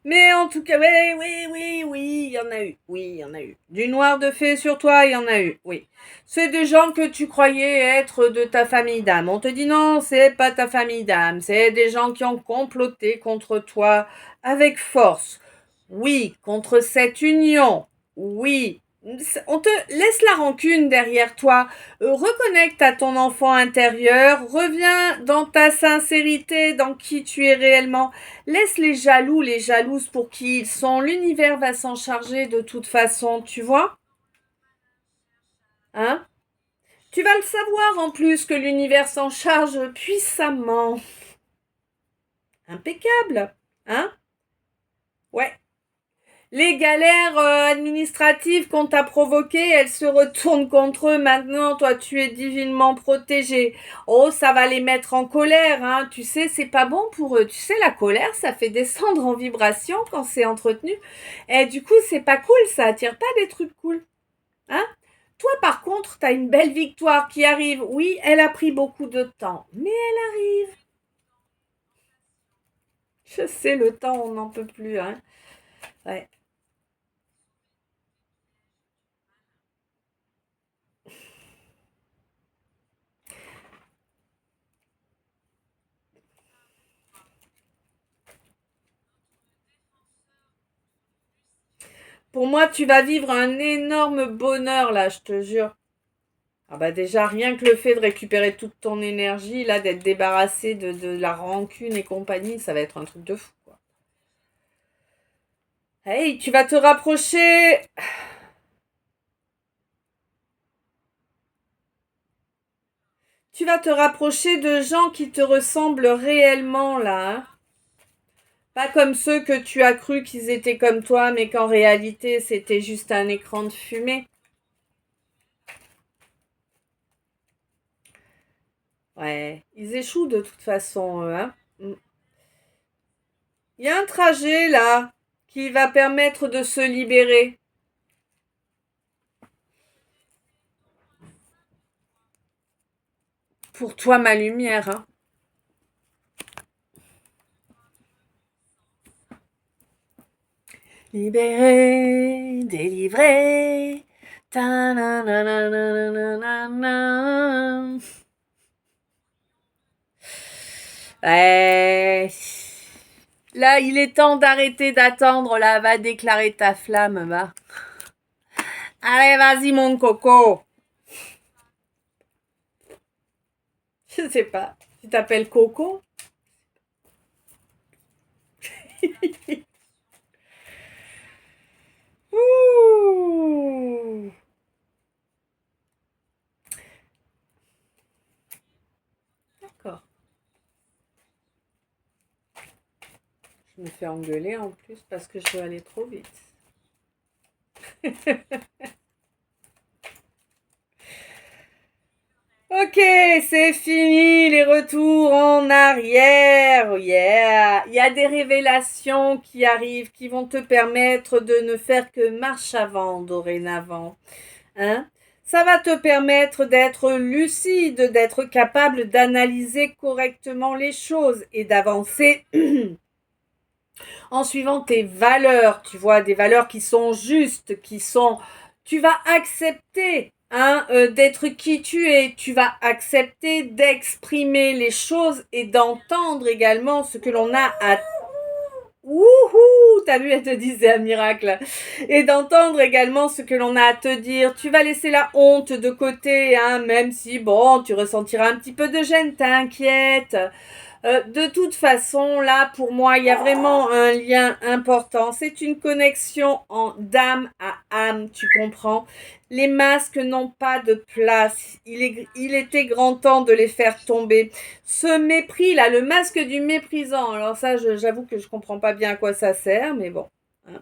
Mais en tout cas, oui, il y en a eu. Oui, il y en a eu. Du noir de fée sur toi, il y en a eu, oui. C'est des gens que tu croyais être de ta famille d'âme. On te dit non, c'est pas ta famille d'âme. C'est des gens qui ont comploté contre toi avec force. Oui, contre cette union. Oui. On te laisse la rancune derrière toi. Reconnecte à ton enfant intérieur. Reviens dans ta sincérité, dans qui tu es réellement. Laisse les jaloux, les jalouses pour qui ils sont. L'univers va s'en charger de toute façon, tu vois? Hein? Tu vas le savoir en plus que l'univers s'en charge puissamment. Impeccable. Hein? Ouais. Les galères administratives qu'on t'a provoquées, elles se retournent contre eux maintenant. Toi, tu es divinement protégé. Oh, ça va les mettre en colère, hein. Tu sais, c'est pas bon pour eux. Tu sais, la colère, ça fait descendre en vibration quand c'est entretenu. Et du coup, c'est pas cool, ça attire pas des trucs cool. Hein? Toi, par contre, t'as une belle victoire qui arrive. Oui, elle a pris beaucoup de temps, mais elle arrive. Je sais, le temps, on n'en peut plus, hein. Ouais. Pour moi, tu vas vivre un énorme bonheur là, je te jure. Ah bah déjà, rien que le fait de récupérer toute ton énergie, là, d'être débarrassé de la rancune et compagnie, ça va être un truc de fou, quoi. Hey, tu vas te rapprocher tu vas te rapprocher de gens qui te ressemblent réellement là. Hein. Pas comme ceux que tu as cru qu'ils étaient comme toi, mais qu'en réalité c'était juste un écran de fumée. Ouais, ils échouent de toute façon, eux, hein. Il y a un trajet là qui va permettre de se libérer. Pour toi, ma lumière, hein. Libéré, délivré. Ouais. Là, il est temps d'arrêter d'attendre. Là, va déclarer ta flamme, va. Allez, vas-y, mon coco. Je sais pas. Tu t'appelles Coco? Ouh. D'accord. Je me fais engueuler en plus parce que je veux aller trop vite. Ok, c'est fini les retours en arrière. Oh yeah. Il y a des révélations qui arrivent qui vont te permettre de ne faire que marche avant dorénavant. Hein? Ça va te permettre d'être lucide, d'être capable d'analyser correctement les choses et d'avancer en suivant tes valeurs, tu vois, des valeurs qui sont justes, qui sont... Tu vas accepter d'être qui tu es, tu vas accepter d'exprimer les choses et d'entendre également ce que l'on a à... Wouhou, t'as vu, elle te disait un miracle. Et d'entendre également ce que l'on a à te dire. Tu vas laisser la honte de côté, hein, même si, bon, tu ressentiras un petit peu de gêne, t'inquiète. De toute façon, là, pour moi, il y a vraiment un lien important. C'est une connexion d'âme à âme, tu comprends? Les masques n'ont pas de place. Il était grand temps de les faire tomber. Ce mépris-là, le masque du méprisant. Alors ça, j'avoue que je comprends pas bien à quoi ça sert, mais bon. Hein.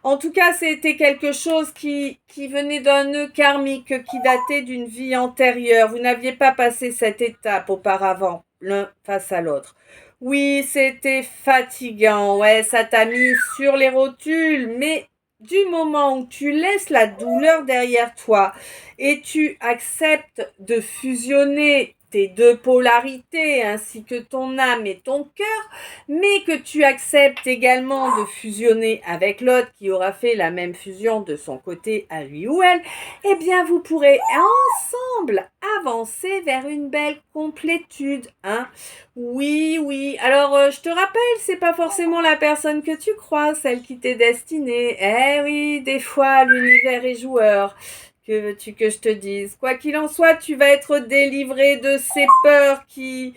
En tout cas, c'était quelque chose qui venait d'un nœud karmique, qui datait d'une vie antérieure. Vous n'aviez pas passé cette étape auparavant, l'un face à l'autre. Oui, c'était fatigant, ouais, ça t'a mis sur les rotules, mais du moment où tu laisses la douleur derrière toi et tu acceptes de fusionner tes deux polarités ainsi que ton âme et ton cœur, mais que tu acceptes également de fusionner avec l'autre qui aura fait la même fusion de son côté à lui ou elle, eh bien vous pourrez ensemble avancer vers une belle complétude, hein. Oui, oui. Alors, je te rappelle, c'est pas forcément la personne que tu crois, celle qui t'est destinée. Eh oui, des fois, l'univers est joueur. Que veux-tu que je te dise? Quoi qu'il en soit, tu vas être délivré de ces peurs qui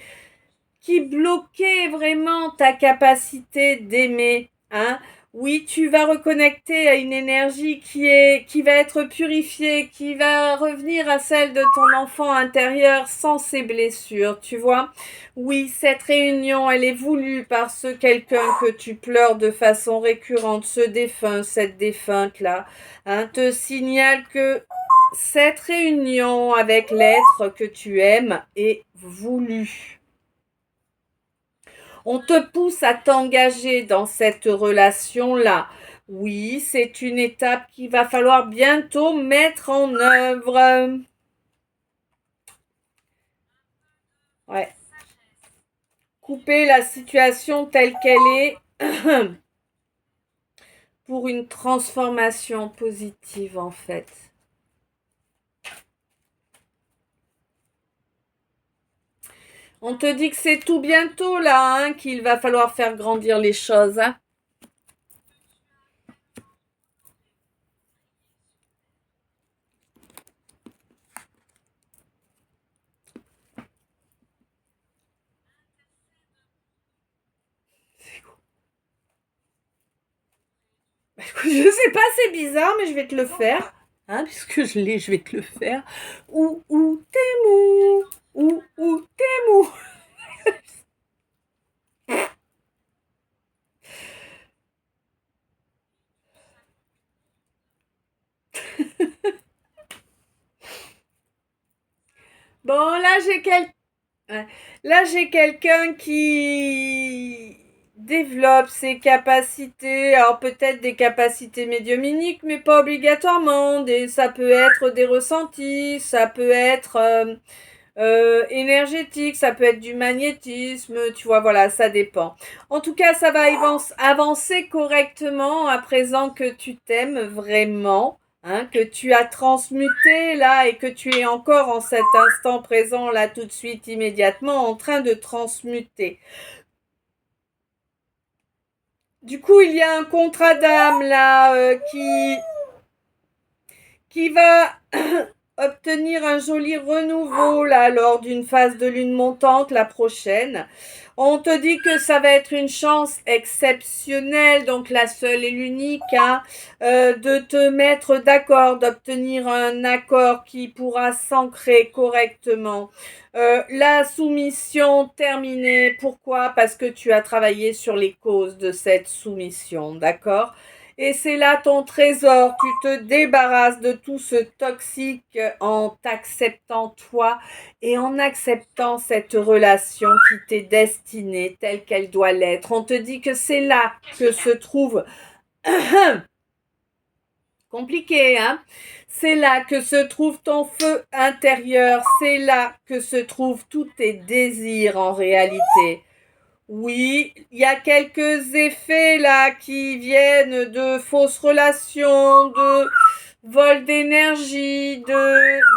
bloquait vraiment ta capacité d'aimer, hein. Oui, tu vas reconnecter à une énergie qui va être purifiée, qui va revenir à celle de ton enfant intérieur sans ses blessures, tu vois. Oui, cette réunion, elle est voulue par ce quelqu'un que tu pleures de façon récurrente, ce défunt, cette défunte-là, hein, te signale que cette réunion avec l'être que tu aimes est voulue. On te pousse à t'engager dans cette relation-là. Oui, c'est une étape qu'il va falloir bientôt mettre en œuvre. Ouais. Couper la situation telle qu'elle est pour une transformation positive en fait. On te dit que c'est tout bientôt là hein, qu'il va falloir faire grandir les choses. Hein. Je sais pas, c'est bizarre, mais je vais te le faire. Hein, puisque je l'ai, je vais te le faire. Ou t'es mou. ou t'es mou. Bon, ouais. Là, j'ai quelqu'un qui développe ses capacités, alors peut-être des capacités médiumniques, mais pas obligatoirement. Ça peut être des ressentis, ça peut être énergétique, ça peut être du magnétisme, tu vois, voilà, ça dépend. En tout cas, ça va avancer correctement à présent que tu t'aimes vraiment. Hein, que tu as transmuté là et que tu es encore en cet instant présent là tout de suite immédiatement en train de transmuter. Du coup, il y a un contrat d'âme là qui va obtenir un joli renouveau là lors d'une phase de lune montante la prochaine. On te dit que ça va être une chance exceptionnelle, donc la seule et l'unique, hein, de te mettre d'accord, d'obtenir un accord qui pourra s'ancrer correctement. La soumission terminée. Pourquoi? Parce que tu as travaillé sur les causes de cette soumission, d'accord? Et c'est là ton trésor. Tu te débarrasses de tout ce toxique en t'acceptant toi et en acceptant cette relation qui t'est destinée telle qu'elle doit l'être. On te dit que c'est là que se trouve compliqué, hein? C'est là que se trouve ton feu intérieur. C'est là que se trouvent tous tes désirs en réalité. Oui, il y a quelques effets là qui viennent de fausses relations, de vol d'énergie,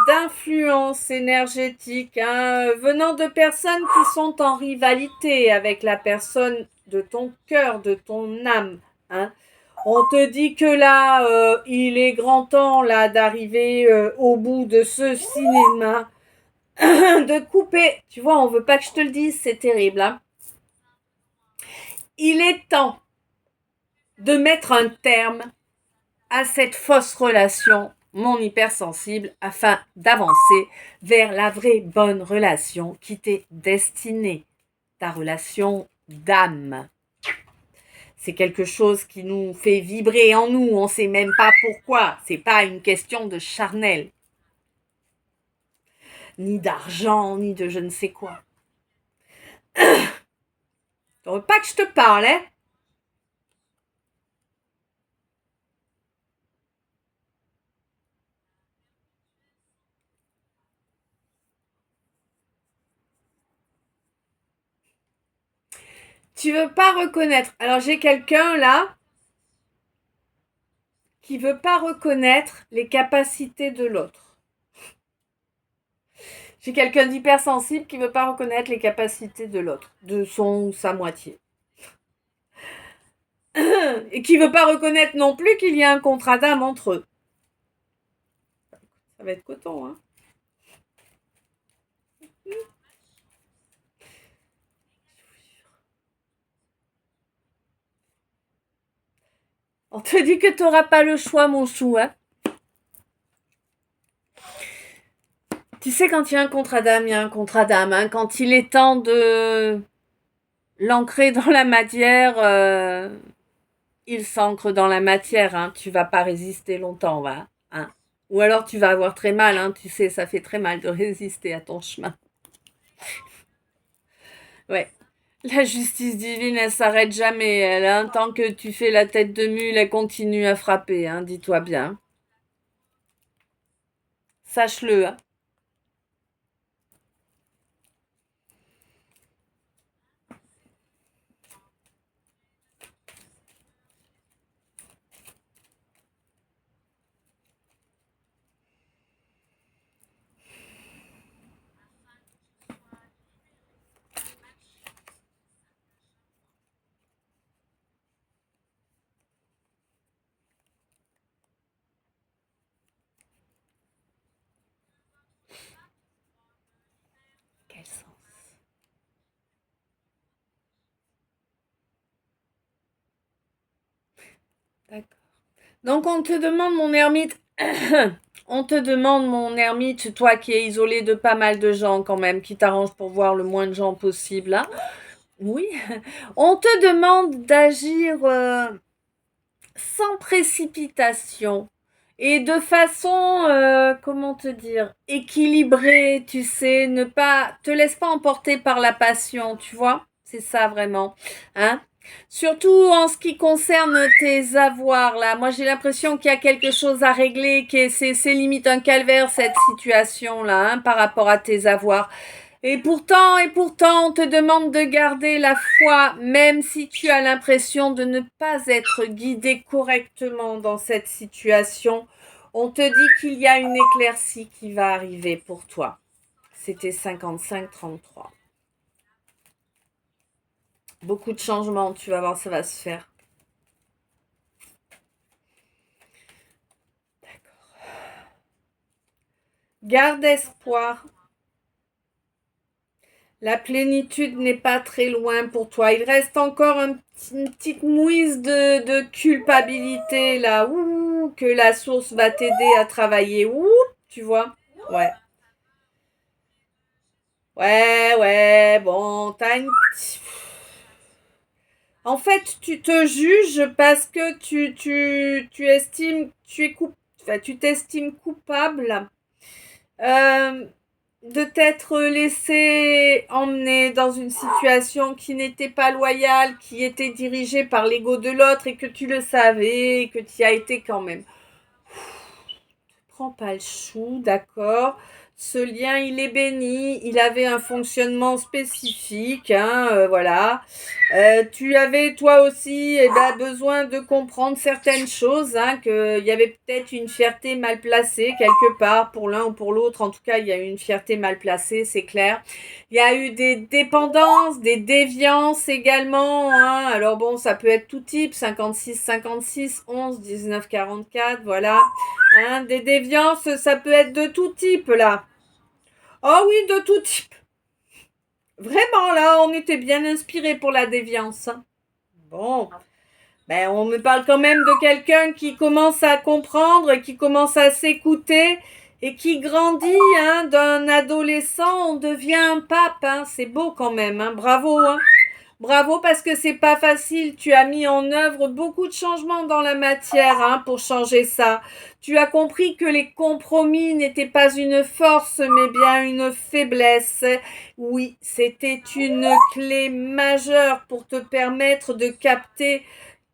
d'influence énergétique, hein, venant de personnes qui sont en rivalité avec la personne de ton cœur, de ton âme, hein. On te dit que là, il est grand temps là d'arriver au bout de ce cinéma, de couper. Tu vois, on veut pas que je te le dise, c'est terrible, hein. Il est temps de mettre un terme à cette fausse relation, mon hypersensible, afin d'avancer vers la vraie bonne relation qui t'est destinée, ta relation d'âme. C'est quelque chose qui nous fait vibrer en nous, on ne sait même pas pourquoi, c'est pas une question de charnel, ni d'argent, ni de je ne sais quoi. Tu veux pas que je te parle, hein? Tu veux pas reconnaître. Alors j'ai quelqu'un là qui veut pas reconnaître les capacités de l'autre. J'ai quelqu'un d'hypersensible qui veut pas reconnaître les capacités de l'autre, de son ou sa moitié. Et qui veut pas reconnaître non plus qu'il y a un contrat d'âme entre eux. Ça va être coton, hein. On te dit que tu n'auras pas le choix, mon chou, hein. Tu sais, quand il y a un contrat d'âme, il y a un contrat d'âme, hein. Quand il est temps de l'ancrer dans la matière, il s'ancre dans la matière, hein. Tu vas pas résister longtemps, va, hein. Ou alors tu vas avoir très mal, hein. Tu sais, ça fait très mal de résister à ton chemin. Ouais. La justice divine, elle s'arrête jamais, elle, hein. Tant que tu fais la tête de mule, elle continue à frapper, hein. Dis-toi bien. Sache-le, hein. Quel sens? D'accord. Donc on te demande, mon ermite, On te demande, mon ermite, toi qui es isolé de pas mal de gens quand même, qui t'arrange pour voir le moins de gens possible, hein. Oui, on te demande d'agir sans précipitation et de façon, comment te dire, équilibrée, tu sais, ne pas, te laisse pas emporter par la passion, tu vois, c'est ça vraiment, hein. Surtout en ce qui concerne tes avoirs, là. Moi, j'ai l'impression qu'il y a quelque chose à régler, que c'est limite un calvaire, cette situation-là, hein, par rapport à tes avoirs. Et pourtant, on te demande de garder la foi, même si tu as l'impression de ne pas être guidé correctement dans cette situation. On te dit qu'il y a une éclaircie qui va arriver pour toi. C'était 55-33. Beaucoup de changements, tu vas voir, ça va se faire. Garde espoir. La plénitude n'est pas très loin pour toi. Il reste encore une petite mouise de culpabilité là. Ouh, que la source va t'aider à travailler. Ouh, tu vois? Ouais. Ouais, ouais, bon, t'as une... En fait, tu te juges parce que tu estimes, enfin, tu t'estimes coupable euh, de t'être laissé emmener dans une situation qui n'était pas loyale, qui était dirigée par l'ego de l'autre et que tu le savais, et que tu y as été quand même. Prends pas le chou, d'accord. Ce lien, il est béni. Il avait un fonctionnement spécifique, hein, voilà. Tu avais toi aussi besoin de comprendre certaines choses, hein, qu'il y avait peut-être une fierté mal placée quelque part pour l'un ou pour l'autre. En tout cas, il y a eu une fierté mal placée, c'est clair. Il y a eu des dépendances, des déviances également, hein. Alors bon, ça peut être tout type, 56-56, 11-19-44, voilà. Hein, des déviances, ça peut être de tout type là. Oh oui, de tout type. Vraiment là, on était bien inspiré pour la déviance. Bon, ben on me parle quand même de quelqu'un qui commence à comprendre, qui commence à s'écouter et qui grandit. Hein, d'un adolescent, on devient un pape. Hein, c'est beau quand même. Hein, bravo. Hein. Bravo parce que c'est pas facile. Tu as mis en œuvre beaucoup de changements dans la matière, hein, pour changer ça. Tu as compris que les compromis n'étaient pas une force mais bien une faiblesse. Oui, c'était une clé majeure pour te permettre de capter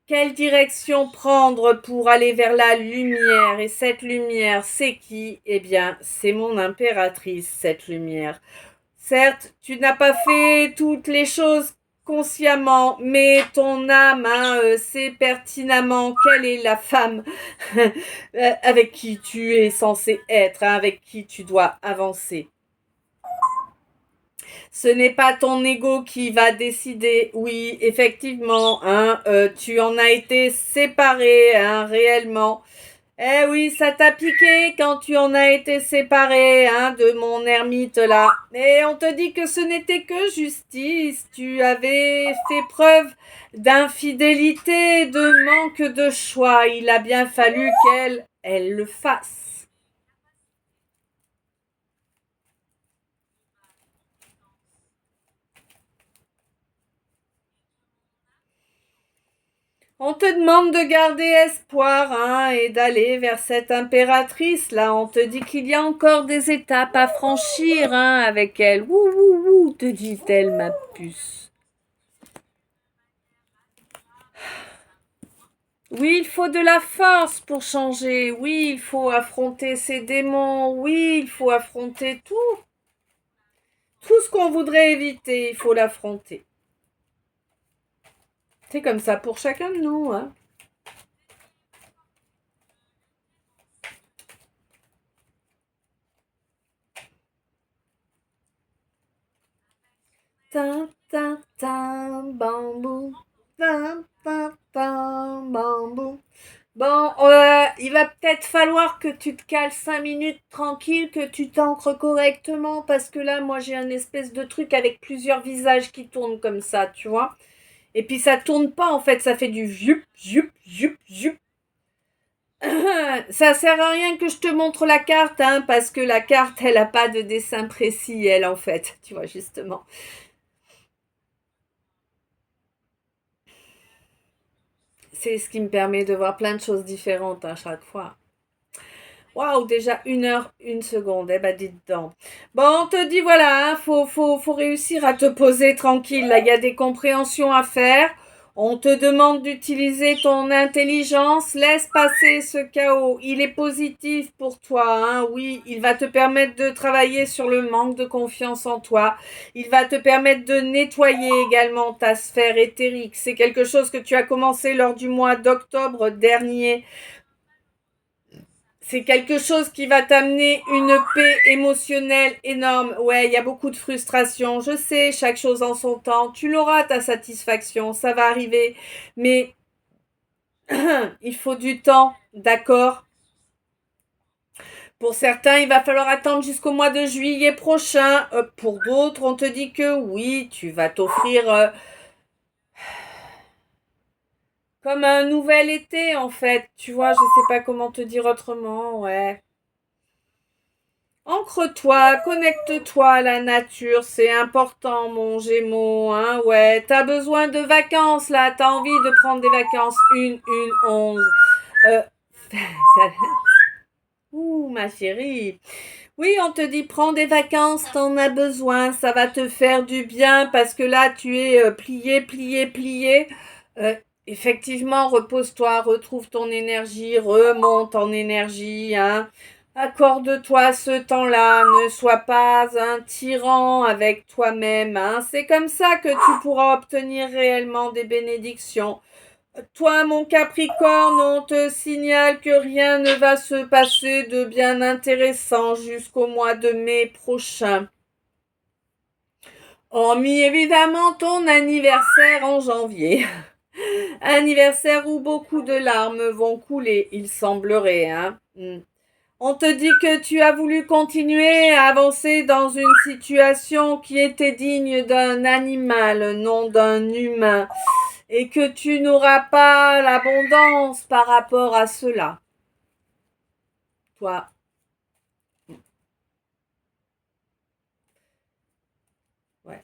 quelle direction prendre pour aller vers la lumière. Et cette lumière, c'est qui? Eh bien, c'est mon impératrice, cette lumière. Certes, tu n'as pas fait toutes les choses consciemment, mais ton âme, hein, sait pertinemment quelle est la femme avec qui tu es censé être, hein, avec qui tu dois avancer. Ce n'est pas ton ego qui va décider. Oui, effectivement, hein, tu en as été séparé, hein, réellement. Eh oui, ça t'a piqué quand tu en as été séparé, hein, de mon ermite là. Et on te dit que ce n'était que justice. Tu avais fait preuve d'infidélité, de manque de choix. Il a bien fallu elle le fasse. On te demande de garder espoir, hein, et d'aller vers cette impératrice là. On te dit qu'il y a encore des étapes à franchir, hein, avec elle. Wouh, wouh, wouh, te dit-elle, ma puce. Oui, il faut de la force pour changer. Oui, il faut affronter ses démons. Oui, il faut affronter tout. Tout ce qu'on voudrait éviter, il faut l'affronter. C'est comme ça pour chacun de nous, hein. Tin, tin, tin, bambou. Tin, tin, tin, bambou. Bon, il va peut-être falloir que tu te cales 5 minutes tranquille, que tu t'ancres correctement, parce que là, moi, j'ai un espèce de truc avec plusieurs visages qui tournent comme ça, tu vois. Et puis, ça tourne pas, en fait, ça fait du jup, jup, jup, jup. Ça sert à rien que je te montre la carte, hein, parce que la carte, elle a pas de dessin précis, elle, en fait. Tu vois, justement. C'est ce qui me permet de voir plein de choses différentes à chaque fois. Waouh, déjà 1 heure, 1 seconde. Eh ben, dites donc. Bon, on te dit, voilà, hein, faut réussir à te poser tranquille. Là, il y a des compréhensions à faire. On te demande d'utiliser ton intelligence. Laisse passer ce chaos. Il est positif pour toi, hein. Oui, il va te permettre de travailler sur le manque de confiance en toi. Il va te permettre de nettoyer également ta sphère éthérique. C'est quelque chose que tu as commencé lors du mois d'octobre dernier. C'est quelque chose qui va t'amener une paix émotionnelle énorme. Ouais, il y a beaucoup de frustration. Je sais, chaque chose en son temps. Tu l'auras, ta satisfaction. Ça va arriver. Mais il faut du temps, d'accord? Pour certains, il va falloir attendre jusqu'au mois de juillet prochain. Pour d'autres, on te dit que oui, tu vas t'offrir comme un nouvel été, en fait. Tu vois, je sais pas comment te dire autrement. Ouais. Ancre-toi, connecte-toi à la nature, c'est important, mon Gémeaux, hein, ouais. T'as besoin de vacances, là, t'as envie de prendre des vacances. 11. Euh, Ouh, ma chérie. Oui, on te dit, prends des vacances, t'en as besoin, ça va te faire du bien, parce que là, tu es plié, plié, plié. Euh, Effectivement, repose-toi, retrouve ton énergie, remonte en énergie, hein. Accorde-toi ce temps-là, ne sois pas un tyran avec toi-même, hein. C'est comme ça que tu pourras obtenir réellement des bénédictions. Toi, mon Capricorne, on te signale que rien ne va se passer de bien intéressant jusqu'au mois de mai prochain. Hormis évidemment ton anniversaire en janvier. Anniversaire où beaucoup de larmes vont couler, il semblerait, hein. On te dit que tu as voulu continuer à avancer dans une situation qui était digne d'un animal, non d'un humain, et que tu n'auras pas l'abondance par rapport à cela. Toi, ouais.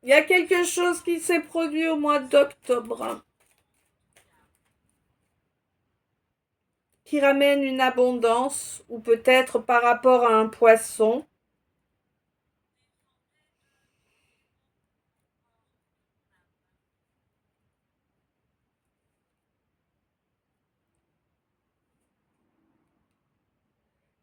Il y a quelque chose qui s'est produit au mois d'octobre qui ramène une abondance, ou peut-être par rapport à un poisson.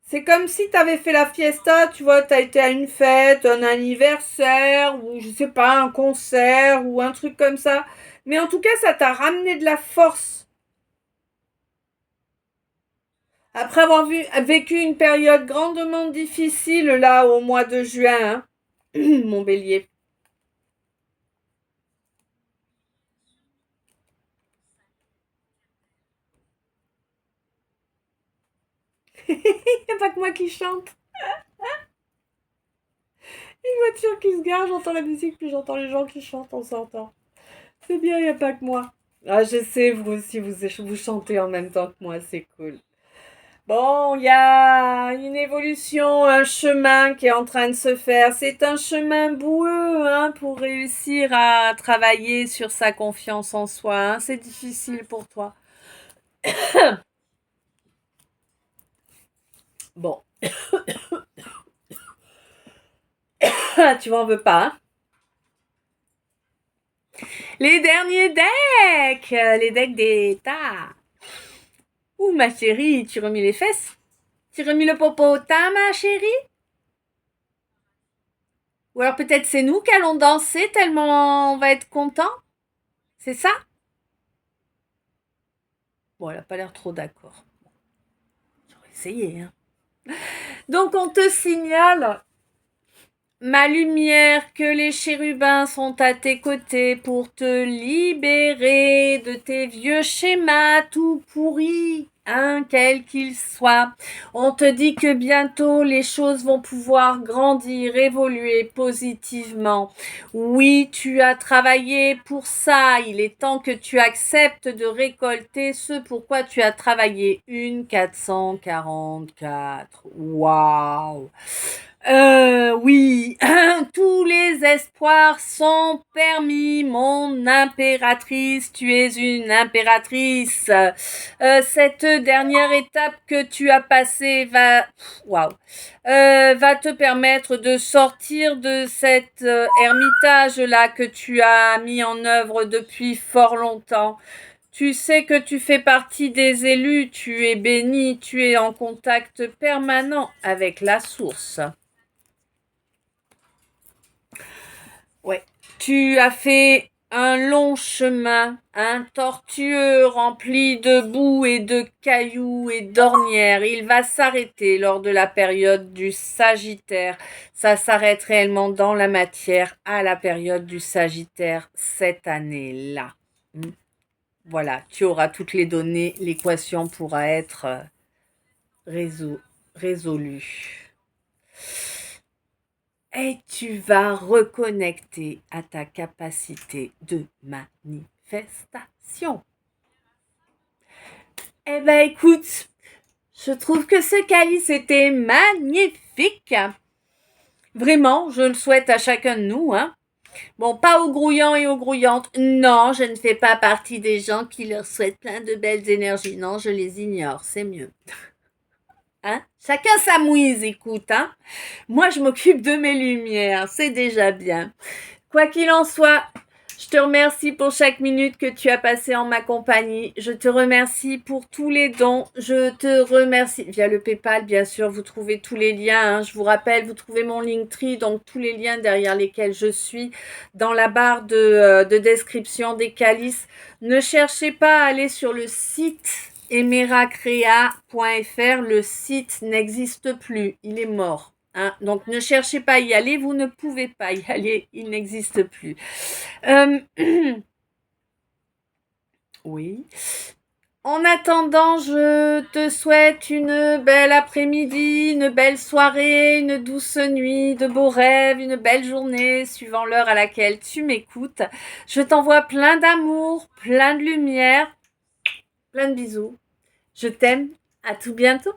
C'est comme si tu avais fait la fiesta, tu vois, tu as été à une fête, un anniversaire, ou je sais pas, un concert, ou un truc comme ça. Mais en tout cas, ça t'a ramené de la force. Après avoir vécu une période grandement difficile, là, au mois de juin, hein, mon bélier. Il n'y a pas que moi qui chante. Une voiture qui se gare, j'entends la musique, puis j'entends les gens qui chantent, on s'entend. C'est bien, il n'y a pas que moi. Ah, je sais, vous aussi, vous chantez en même temps que moi, c'est cool. Bon, il y a une évolution, un chemin qui est en train de se faire. C'est un chemin boueux, hein, pour réussir à travailler sur sa confiance en soi, hein. C'est difficile pour toi. Bon, tu m'en veux pas, hein. Les derniers decks, les decks d'état. Ouh, ma chérie, tu remis les fesses? Tu remis le popotin, ma chérie? Ou alors peut-être c'est nous qui allons danser tellement on va être content? C'est ça? Bon, elle a pas l'air trop d'accord. J'aurais essayé, hein. Donc on te signale, ma lumière, que les chérubins sont à tes côtés pour te libérer de tes vieux schémas tout pourris. quel qu'il soit. On te dit que bientôt les choses vont pouvoir grandir, évoluer positivement. Oui, tu as travaillé pour ça. Il est temps que tu acceptes de récolter ce pourquoi tu as travaillé. 444. Waouh! Oui, tous les espoirs sont permis, mon impératrice, tu es une impératrice. Cette dernière étape que tu as passée va te permettre de sortir de cet ermitage-là que tu as mis en œuvre depuis fort longtemps. Tu sais que tu fais partie des élus, tu es béni, tu es en contact permanent avec la source. Ouais. Tu as fait un long chemin, tortueux, rempli de boue et de cailloux et d'ornières. Il va s'arrêter lors de la période du Sagittaire. Ça s'arrête réellement dans la matière à la période du Sagittaire cette année-là. Voilà, tu auras toutes les données, l'équation pourra être résolue. Et tu vas reconnecter à ta capacité de manifestation. Eh ben écoute, je trouve que ce calice était magnifique. Vraiment, je le souhaite à chacun de nous, hein. Bon, pas aux grouillants et aux grouillantes. Non, je ne fais pas partie des gens qui leur souhaitent plein de belles énergies. Non, je les ignore, c'est mieux. Hein? Chacun sa mouise, écoute, hein. Moi, je m'occupe de mes lumières, c'est déjà bien. Quoi qu'il en soit, je te remercie pour chaque minute que tu as passée en ma compagnie. Je te remercie pour tous les dons. Je te remercie via le PayPal, bien sûr. Vous trouvez tous les liens. Hein. Je vous rappelle, vous trouvez mon Linktree, donc tous les liens derrière lesquels je suis dans la barre de description des calices. Ne cherchez pas à aller sur le site emeracrea.fr. Le site n'existe plus. Il est mort. Hein, donc ne cherchez pas à y aller, vous ne pouvez pas y aller, il n'existe plus. Oui. En attendant, je te souhaite une belle après-midi, une belle soirée, une douce nuit, de beaux rêves, une belle journée, suivant l'heure à laquelle tu m'écoutes. Je t'envoie plein d'amour, plein de lumière, plein de bisous. Je t'aime, à tout bientôt.